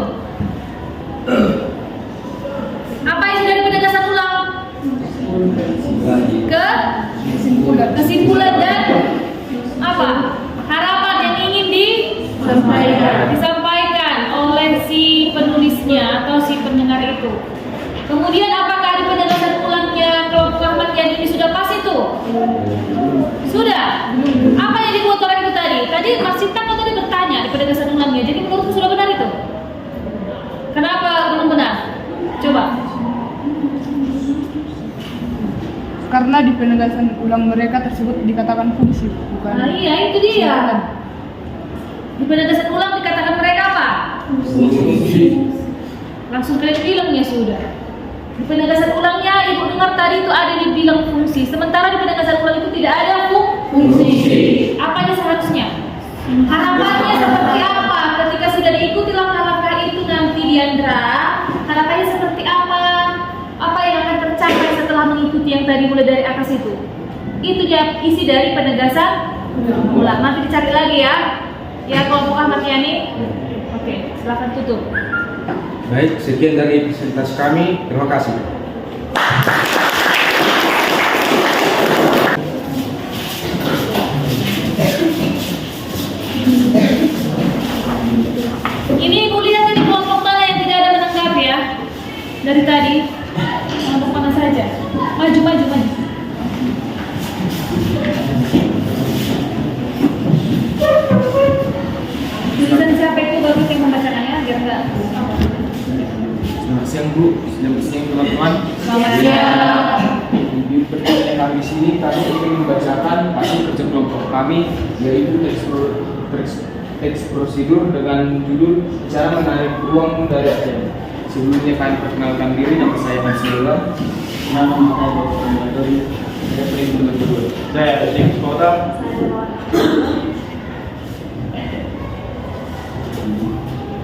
Apa isi dari penegasan ulang? Kesimpulan dan apa? Harapan yang ingin disampaikan oleh si penulisnya atau si pendengar itu. Kemudian apakah di penegasan ulangnya kelompok Ahmad Yani ini sudah pas itu? Sudah. Apa yang dibuat orang itu tadi? Tadi Mas Sinta kok tadi bertanya di penegasan ulangnya. Jadi menurutku sudah benar itu? Kenapa belum benar? Coba. Karena di penegasan ulang mereka tersebut dikatakan fungsi, bukan? Nah iya, itu dia. Di penegasan ulang dikatakan mereka apa? Langsung kalian bilang ya sudah. Di penegasan ulangnya ibu dengar tadi itu ada dibilang fungsi, sementara di penegasan ulang itu tidak ada fungsi. Apanya seharusnya? Harapannya seperti apa ketika sudah diikuti langkah-langkah itu nanti Diandra? Harapannya seperti apa? Apa yang akan tercapai setelah mengikuti yang tadi mulai dari atas itu? Itu dia isi dari penegasan ulang. Nanti dicari lagi ya. Ya kelompok Ahmad Yani. Oke, silakan tutup. Baik, sekian dari presentasi kami. Terima kasih. Ini Ibu lihat tadi kelompok mana yang tidak ada menanggapi ya? Dari tadi kelompok mana saja? Maju. Tulisan siapa itu bagus yang membacakannya biar enggak. Selamat siang Bu, selamat siang teman-teman. Selamat siang. Di pertanyaan kami di sini kami ingin membacakan hasil kerja kelompok kami yaitu teks prosedur dengan judul cara menarik uang dari ATM. Sebelumnya kami perkenalkan diri, nama saya Mas Yola. dengan memakai dokumen dari rekening tersebut. Saya James Kota.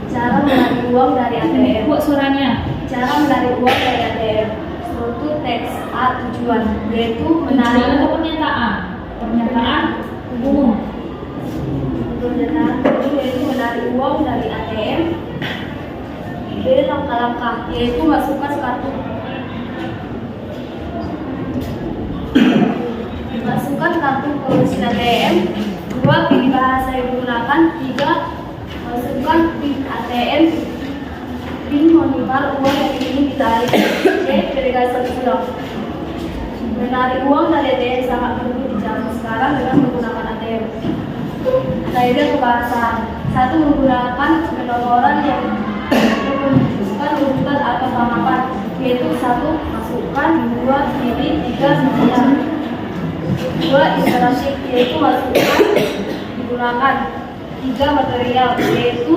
Cara menarik uang dari ATM. Buat suaranya. Cara menarik uang dari ATM. Suatu teks A tujuan, yaitu Tujuan atau menarik pernyataan? Pernyataan umum. pernyataan umum, yaitu menarik uang dari ATM. B. Langkah-langkah, yaitu masukkan kartu ke mesin ATM. 2. Pilih bahasa yang digunakan. 3. Masukkan PIN ATM. PIN monitor uang yang ingin ditarik. C. Penegasan ulang. Menarik uang dari ATM sangat perlu di zaman sekarang dengan menggunakan ATM. Kaidah kebahasaan. 1. Menggunakan penomoran yang menunjukkan urutan atau tanggapan, yaitu 1. Masukkan, 2. Pilih, 3. Sekian. 2. Interaktif, yaitu masukkan, digunakan. 3. Material, yaitu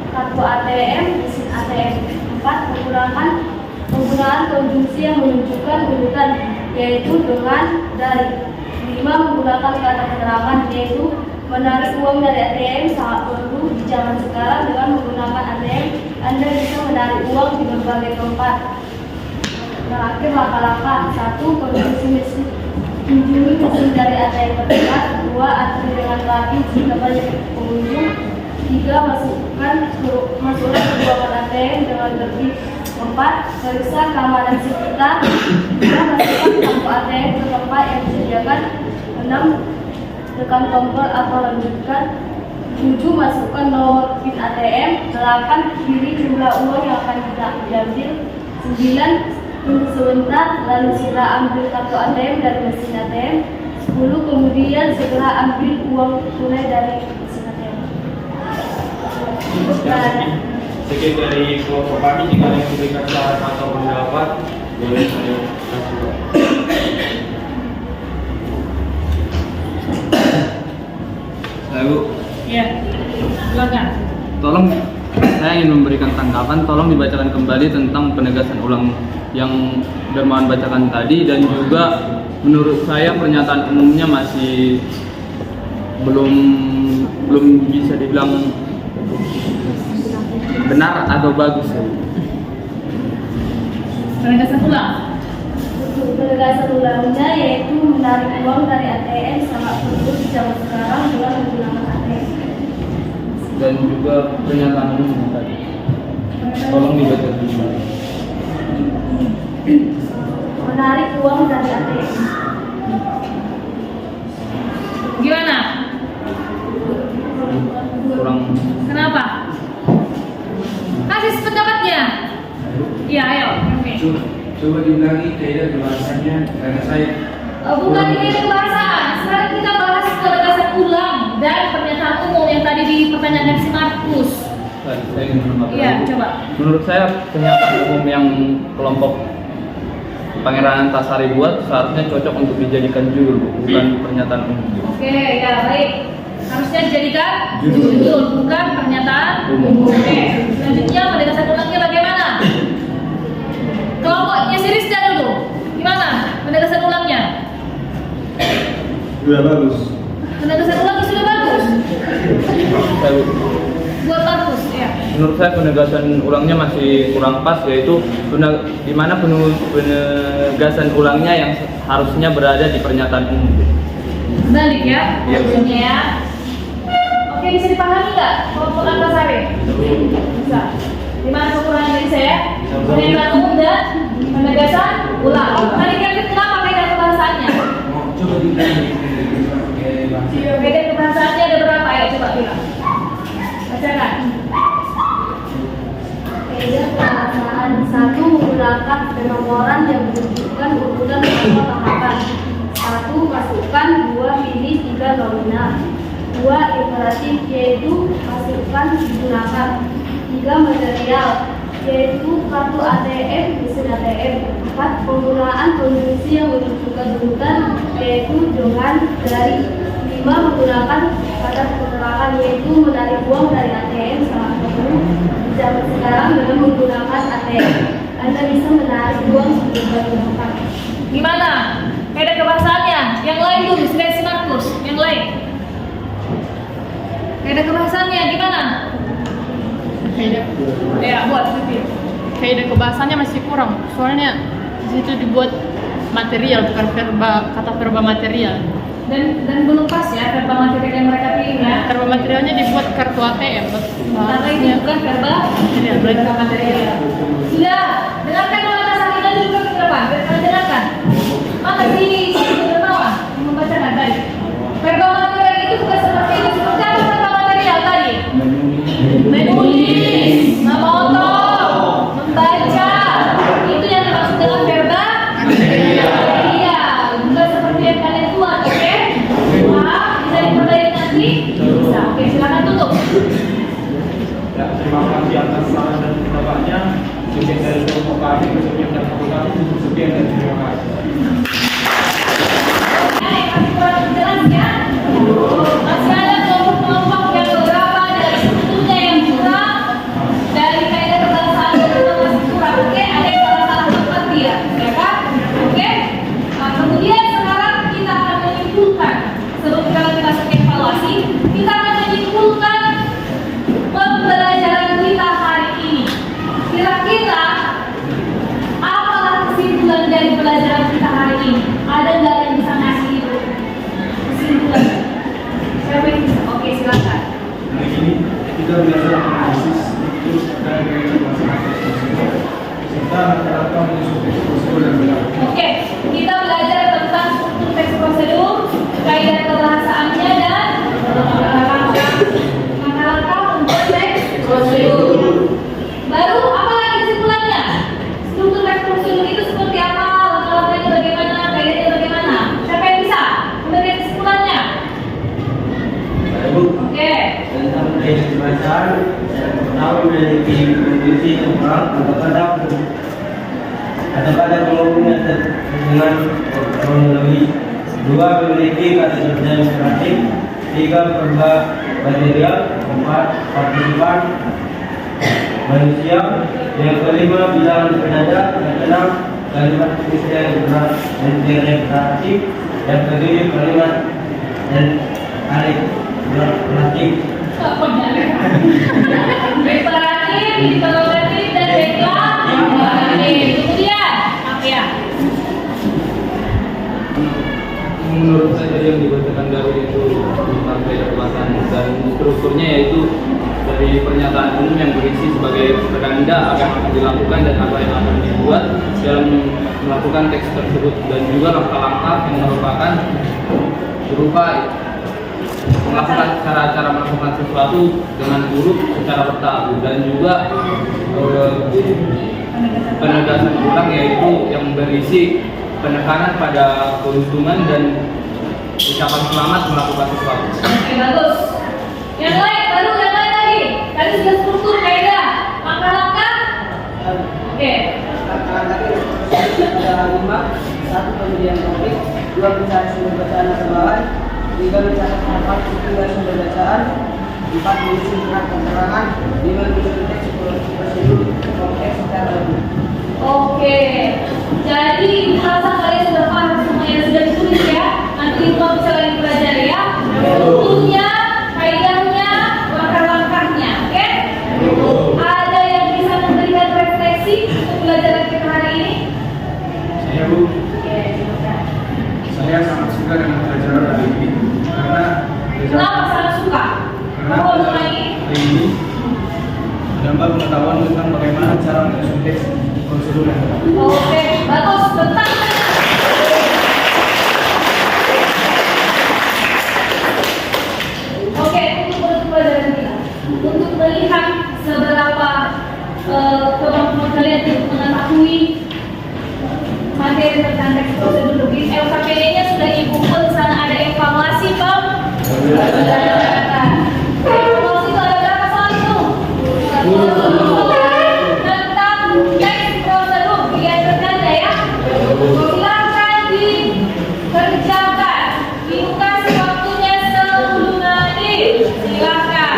kartu ATM, mesin ATM. 4. Penggunaan konjungsi yang menunjukkan urutan, yaitu dengan, dari. 5. Menggunakan kata keterangan, yaitu menarik uang dari ATM sangat perlu di zaman sekarang. Dengan menggunakan ATM, Anda bisa menarik uang di berbagai tempat. Terakhir, langkah-langkah. 1. Konsumsi mesin. Kunjungi mesin dari ATM terdekat. 2. Antri dengan rapi jika banyak pengunjung. 3. Masukkan ruangan ATM dengan tertib. 4. Periksa keamanan sekitar. 5. Masukkan kartu ATM ke tempat yang disediakan. 6. Tekan tombol atau lanjutkan. 7. Masukkan nomor PIN ATM. 8. Pilih jumlah uang yang akan diambil. 9. Tunggu sebentar, lalu segera ambil kartu ATM dari mesin ATM. 10. Kemudian segera ambil uang tunai dari mesin ATM. Sekian dari kelompok kami. Jika ada yang memberikan saran atau pendapat, boleh saya kasih. Bu. Iya. Silakan. Tolong, saya ingin memberikan tanggapan. Tolong dibacakan kembali tentang penegasan ulang yang Dermawan bacakan tadi, dan juga menurut saya pernyataan umumnya masih belum bisa dibilang benar atau bagus. Penegasan ulang. Penegasan ulangnya yaitu menarik uang dari ATM sangat perlu di zaman sekarang dengan menggunakan ATM. Dan juga pernyataan umum tadi. Tolong dibaca kembali. Menarik uang dari ATM. Gimana? Kurang. Kenapa? Kasih pendapatnya. Iya, ayo. Oke. Coba diulangi kaidah kebahasannya karena saya Bukan ini kebahasaan. Sekarang kita bahas penegasan ulang dan pernyataan umum yang tadi dipertanyakan si Markus. Saya ingin menambahkan. Iya, coba. Menurut saya pernyataan umum yang kelompok Pangeran Antasari buat seharusnya cocok untuk dijadikan judul, bukan pernyataan umum. Oke, ya baik. Harusnya dijadikan judul, bukan pernyataan umum. Oke. Selanjutnya penegasan ulangnya bagaimana? Kelompoknya si Rizda dulu. Gimana penegasan ulangnya? Sudah bagus. Penegasan ulangnya sudah bagus. Buat Markus, ya. Menurut saya penegasan ulangnya masih kurang pas, yaitu di mana penegasan ulangnya yang harusnya berada di pernyataan umum. Balik ya, Iya. maksudnya ya. Oke, bisa dipahami nggak kelompok Antasari? Bisa. Di mana kekurangan dari saya? Pernyataan umum dan penegasan ulang. Tadi kan kenapa kaidah kebahasaannya? coba diulangi Kaidah kebahasaannya ada berapa? Ayo coba bilang. Bacakan. Kaidah kebahasaan. 1. Menggunakan penomoran yang menunjukkan urutan atau tahapan. 1. Masukkan. 2. Pilih. 3. Nominal. 2. Imperatif, yaitu masukkan, digunakan. 3. Material, yaitu kartu ATM, mesin ATM. 4. Penggunaan konjungsi yang menunjukkan urutan, yaitu dengan, dari. 5. Menggunakan kata keterangan, yaitu menarik uang dari ATM sangat perlu di zaman sekarang dengan menggunakan ATM. Anda bisa menarik uang sebesar berapa? Gimana? Kaidah kebahasaannya. Yang lain tuh, si Markus. Yang lain. Kaidah kebahasaannya gimana? Buat Vivi. Kaidah kebahasannya masih kurang. Soalnya di situ dibuat material, bukan kata verba material. Dan belum pas ya verba material yang mereka pilih ya. Verba materialnya dibuat kartu ATM. Karena ini bukan verba material. Sudah, dengarkan oleh Mas Akina juga ke depan. Dengarkan. Maka si Dermawan membacakan tadi. Verba material itu bukan seperti ini. Seperti apa verba material tadi? Menulis, memotong, membaca. Itu yang dimaksud dengan verba material. Bukan seperti yang kalian buat, oke? Bisa diperbaiki nanti? Bisa. Oke, silakan tutup. Ya, terima kasih atas saran dan pendapatnya. Sekian dari kelompok kami, sekian dari fakultas, sekian dan terima kasih. Masih ada kelompok-kelompok yang beberapa dari sebetulnya yang kurang dari kaidah kebahasaan itu masih kurang. Oke, ada yang salah tempat dia, ya kan? Oke. Nah, kemudian sekarang kita akan menyimpulkan sebelum kita evaluasi, kita akan menyimpulkan pembelajaran kita hari ini. Kira-kira apalah kesimpulan dari pelajaran kita hari ini? Ada nggak yang bisa ngasih kesimpulan? Siapa yang bisa? Oke, silakan. Hari ini kita belajar analisis terus dan kaidah kebahasan serta rata-rata menyusun teks prosedur dan berlaku. Oke, kita belajar tentang struktur teks prosedur, kaidah kebahasaannya dan langkah-langkah untuk teks prosedur. Baru apa lagi kesimpulannya? Struktur teks prosedur itu seperti apa? Langkah-langkahnya bagaimana? Kaidahnya bagaimana? Siapa yang bisa memberikan kesimpulannya? Oke. Tentang kaidah kebahasaan, yang pertama memiliki kondisi temporal atau kata penghubungnya dengan kronologi. Dua, memiliki kata kerja imperatif. Tiga, verba material. Empat, partisipan manusia. Yang kelima, bilangan penanda. Yang keenam, kalimat istilah imperatif. Yang ketujuh, kalimat dan alif relatif. Imperatif, interrogatif, dan deklaratif. Kemudian, apa ya? Menurut saya yang dibacakan dari itu tentang kaidah kebahasaan dan strukturnya yaitu dari pernyataan umum yang berisi sebagai penanda apa yang akan dilakukan dan apa yang akan dibuat dalam melakukan teks tersebut, dan juga langkah-langkah yang merupakan berupa melakukan cara-cara melakukan sesuatu dengan huruf secara bertahap, dan juga penegasan ulang yaitu yang berisi penekanan pada keuntungan dan ucapan selamat melakukan sesuatu. Oke, bagus. Yang lain, baru yang lain lagi. Tadi sudah struktur kaidah, langkah-langkah. Oke. Ada 5, 1 pemilihan topik, 2 mencari sumber bacaan atau bahan, 3 mencatat hafal hingga sumber bacaan, 4 mengisi surat keterangan, 5 menyusun teks prosedur konteks secara lebih. Oke. Jadi merasa kalian sudah paham semuanya, sudah ditulis ya. Nanti ibu bisa lagi pelajari ya. Strukturnya, kaidahnya, langkah-langkahnya. Oke? Ada yang bisa memberikan refleksi untuk pelajaran kita hari ini? Saya Bu, Oke, silakan. saya sangat suka dengan pelajaran hari ini karena Kenapa sangat suka? Mau lagi? hari ini menambah pengetahuan tentang bagaimana cara menyusun teks prosedur yang berlaku. Oke, bagus. Tentang Oke, untuk pelajaran kita, untuk melihat seberapa kemampuan kalian untuk mengetahui materi tentang teks prosedur lebih, LKPD-nya sudah ibu pun di sana ada evaluasi pembelajaran. Evaluasi itu ada berapa soal itu? Tentang teks prosedur, diajarkan ya. Silakan dikerjakan. Ibu kasih waktunya 10 menit. Silakan.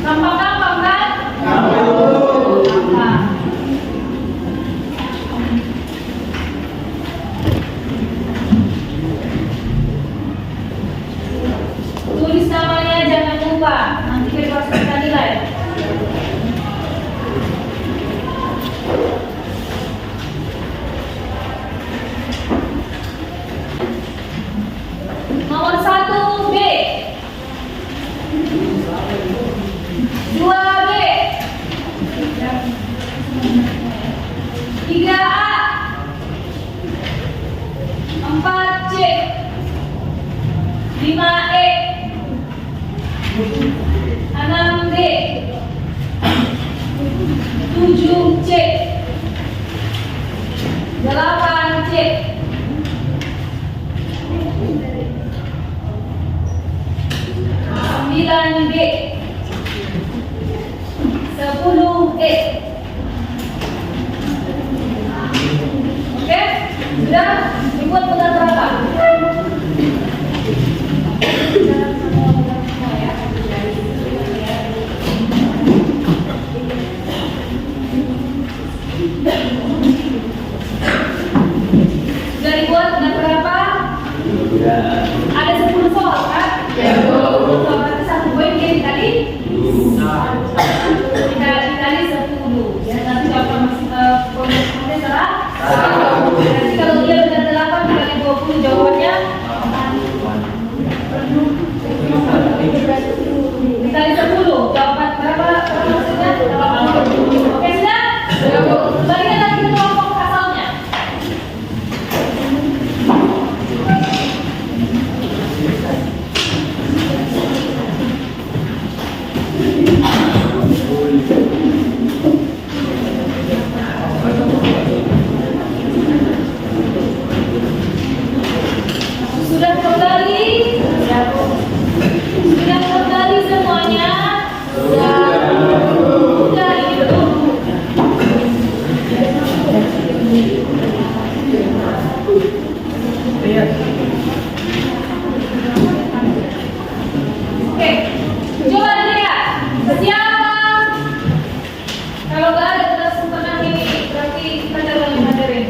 Gampang-gampang kan? Gampang. Tulis namanya, jangan lupa. Nanti kita kita nilai. Nomor 1 B, 2 B, 3 A, 4 C, 5 E, 6 D, 7 C, 8 C, 9 G, 10 E. Oke, sudah dibuat benar berapa? Sudah dibuat benar berapa? Ada 10 soal kan? Ya. Berarti 1 poin dikali? Dikali 10. Ya, nanti kalau poinnya salah. Nanti kalau dia benar 8 dikali 20 jawabannya dikali 10. Jawaban berapa maksudnya? 80. Oke, sudah? Bagian lagi ke kelompok asalnya. Sudah kembali? Sudah kembali semuanya? Sudah ini belum? Oke, coba lihat siapa. Kalau nggak ada kesempatan ini, berarti kita lagi hadirin.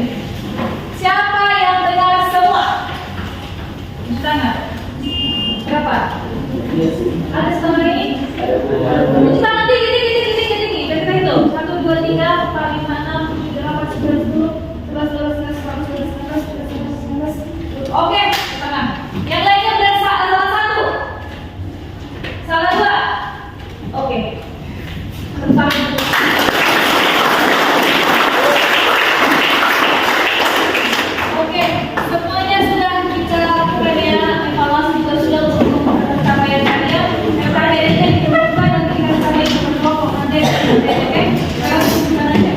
Siapa yang dengar semua? Tangan. Berapa? Ada setengah ini? Tangan tinggi. Kita hitung. 1, 2, 3, 4, 5, 6, 7, 8, 9, 10, 11, 12, 13, 14, 15, 16, 17, 18, 19. Oke, tangan. Yang lainnya benar salah 1. Salah 2. Oke. Tangan. Oke, semuanya sudah kita lakukan ya. Evaluasi juga sudah untuk pencapaian kalian. Yang terakhir ini ditemukan dan kita cari kelompok nanti. Oke, sekarang lanjutkan aja.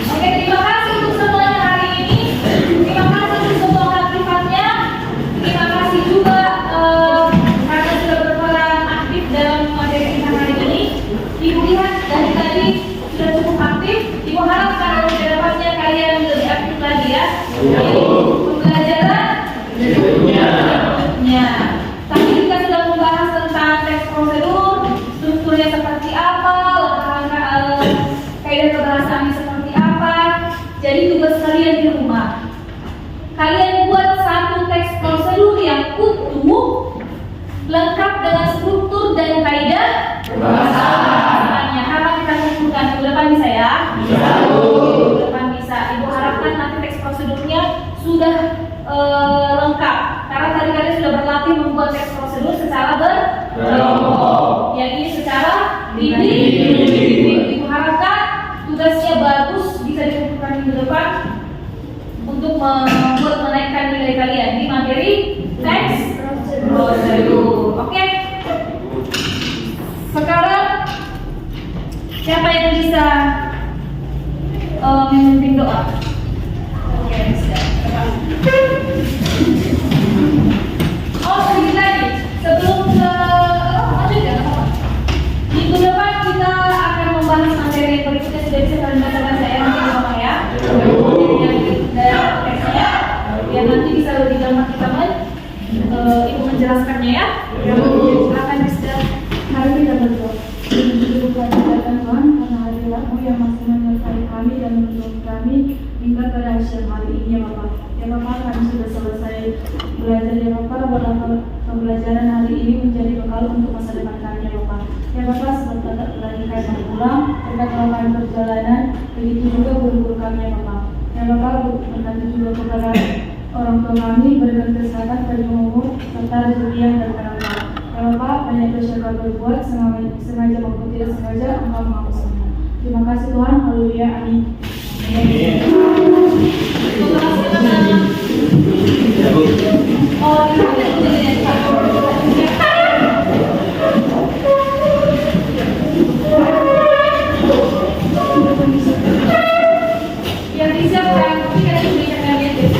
Oke, terima kasih untuk semuanya hari ini. Terima kasih untuk semua aktivitasnya. Terima kasih juga karena sudah berperan aktif dalam materi kita hari ini. Ibu lihat dari tadi sudah cukup aktif. Ibu harap karena kedepannya kalian lebih aktif lagi ya. Pembelajaran berikutnya. Tadi kita sudah membahas tentang teks prosedur, strukturnya seperti apa, langkah-langkah kaidah kebahasaannya seperti apa. Jadi tugas kalian di rumah, kalian buat satu teks prosedur yang utuh, lengkap dengan struktur dan kaidah kebahasaannya. Harap kita kumpulkan minggu depan bisa ya? Minggu depan bisa. Ibu harapkan nanti teks prosedurnya sudah lengkap. Karena tadi kalian sudah berlatih membuat teks prosedur secara berkelompok. Yang ini secara individu. Ibu harapkan tugasnya bagus, bisa dikumpulkan minggu depan untuk membuat menaikkan nilai kalian di materi teks prosedur. Oke? Sekarang siapa yang bisa memimpin doa? Oke, bisa. Oh, sedikit lagi sebelum ke lanjut ya, apa? berkat melakukan perjalanan, begitu juga guru-guru kami ya Bapak. Ya Bapak, berkati juga kepada orang tua kami, berikan kesehatan, panjang umur, serta rezeki yang bermanfaat. Ya Bapak, banyak dosa kami berbuat, sengaja maupun tidak sengaja, Engkau mengampuni. Terima kasih Tuhan, haleluya, amin. Yang disiapkan, tapi kan diberikan kalian deh.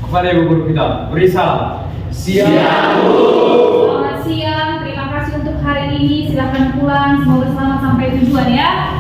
Kepada ibu guru kita, beri salam. Selamat siang, terima kasih untuk hari ini. Silahkan pulang, semoga selamat sampai tujuan ya.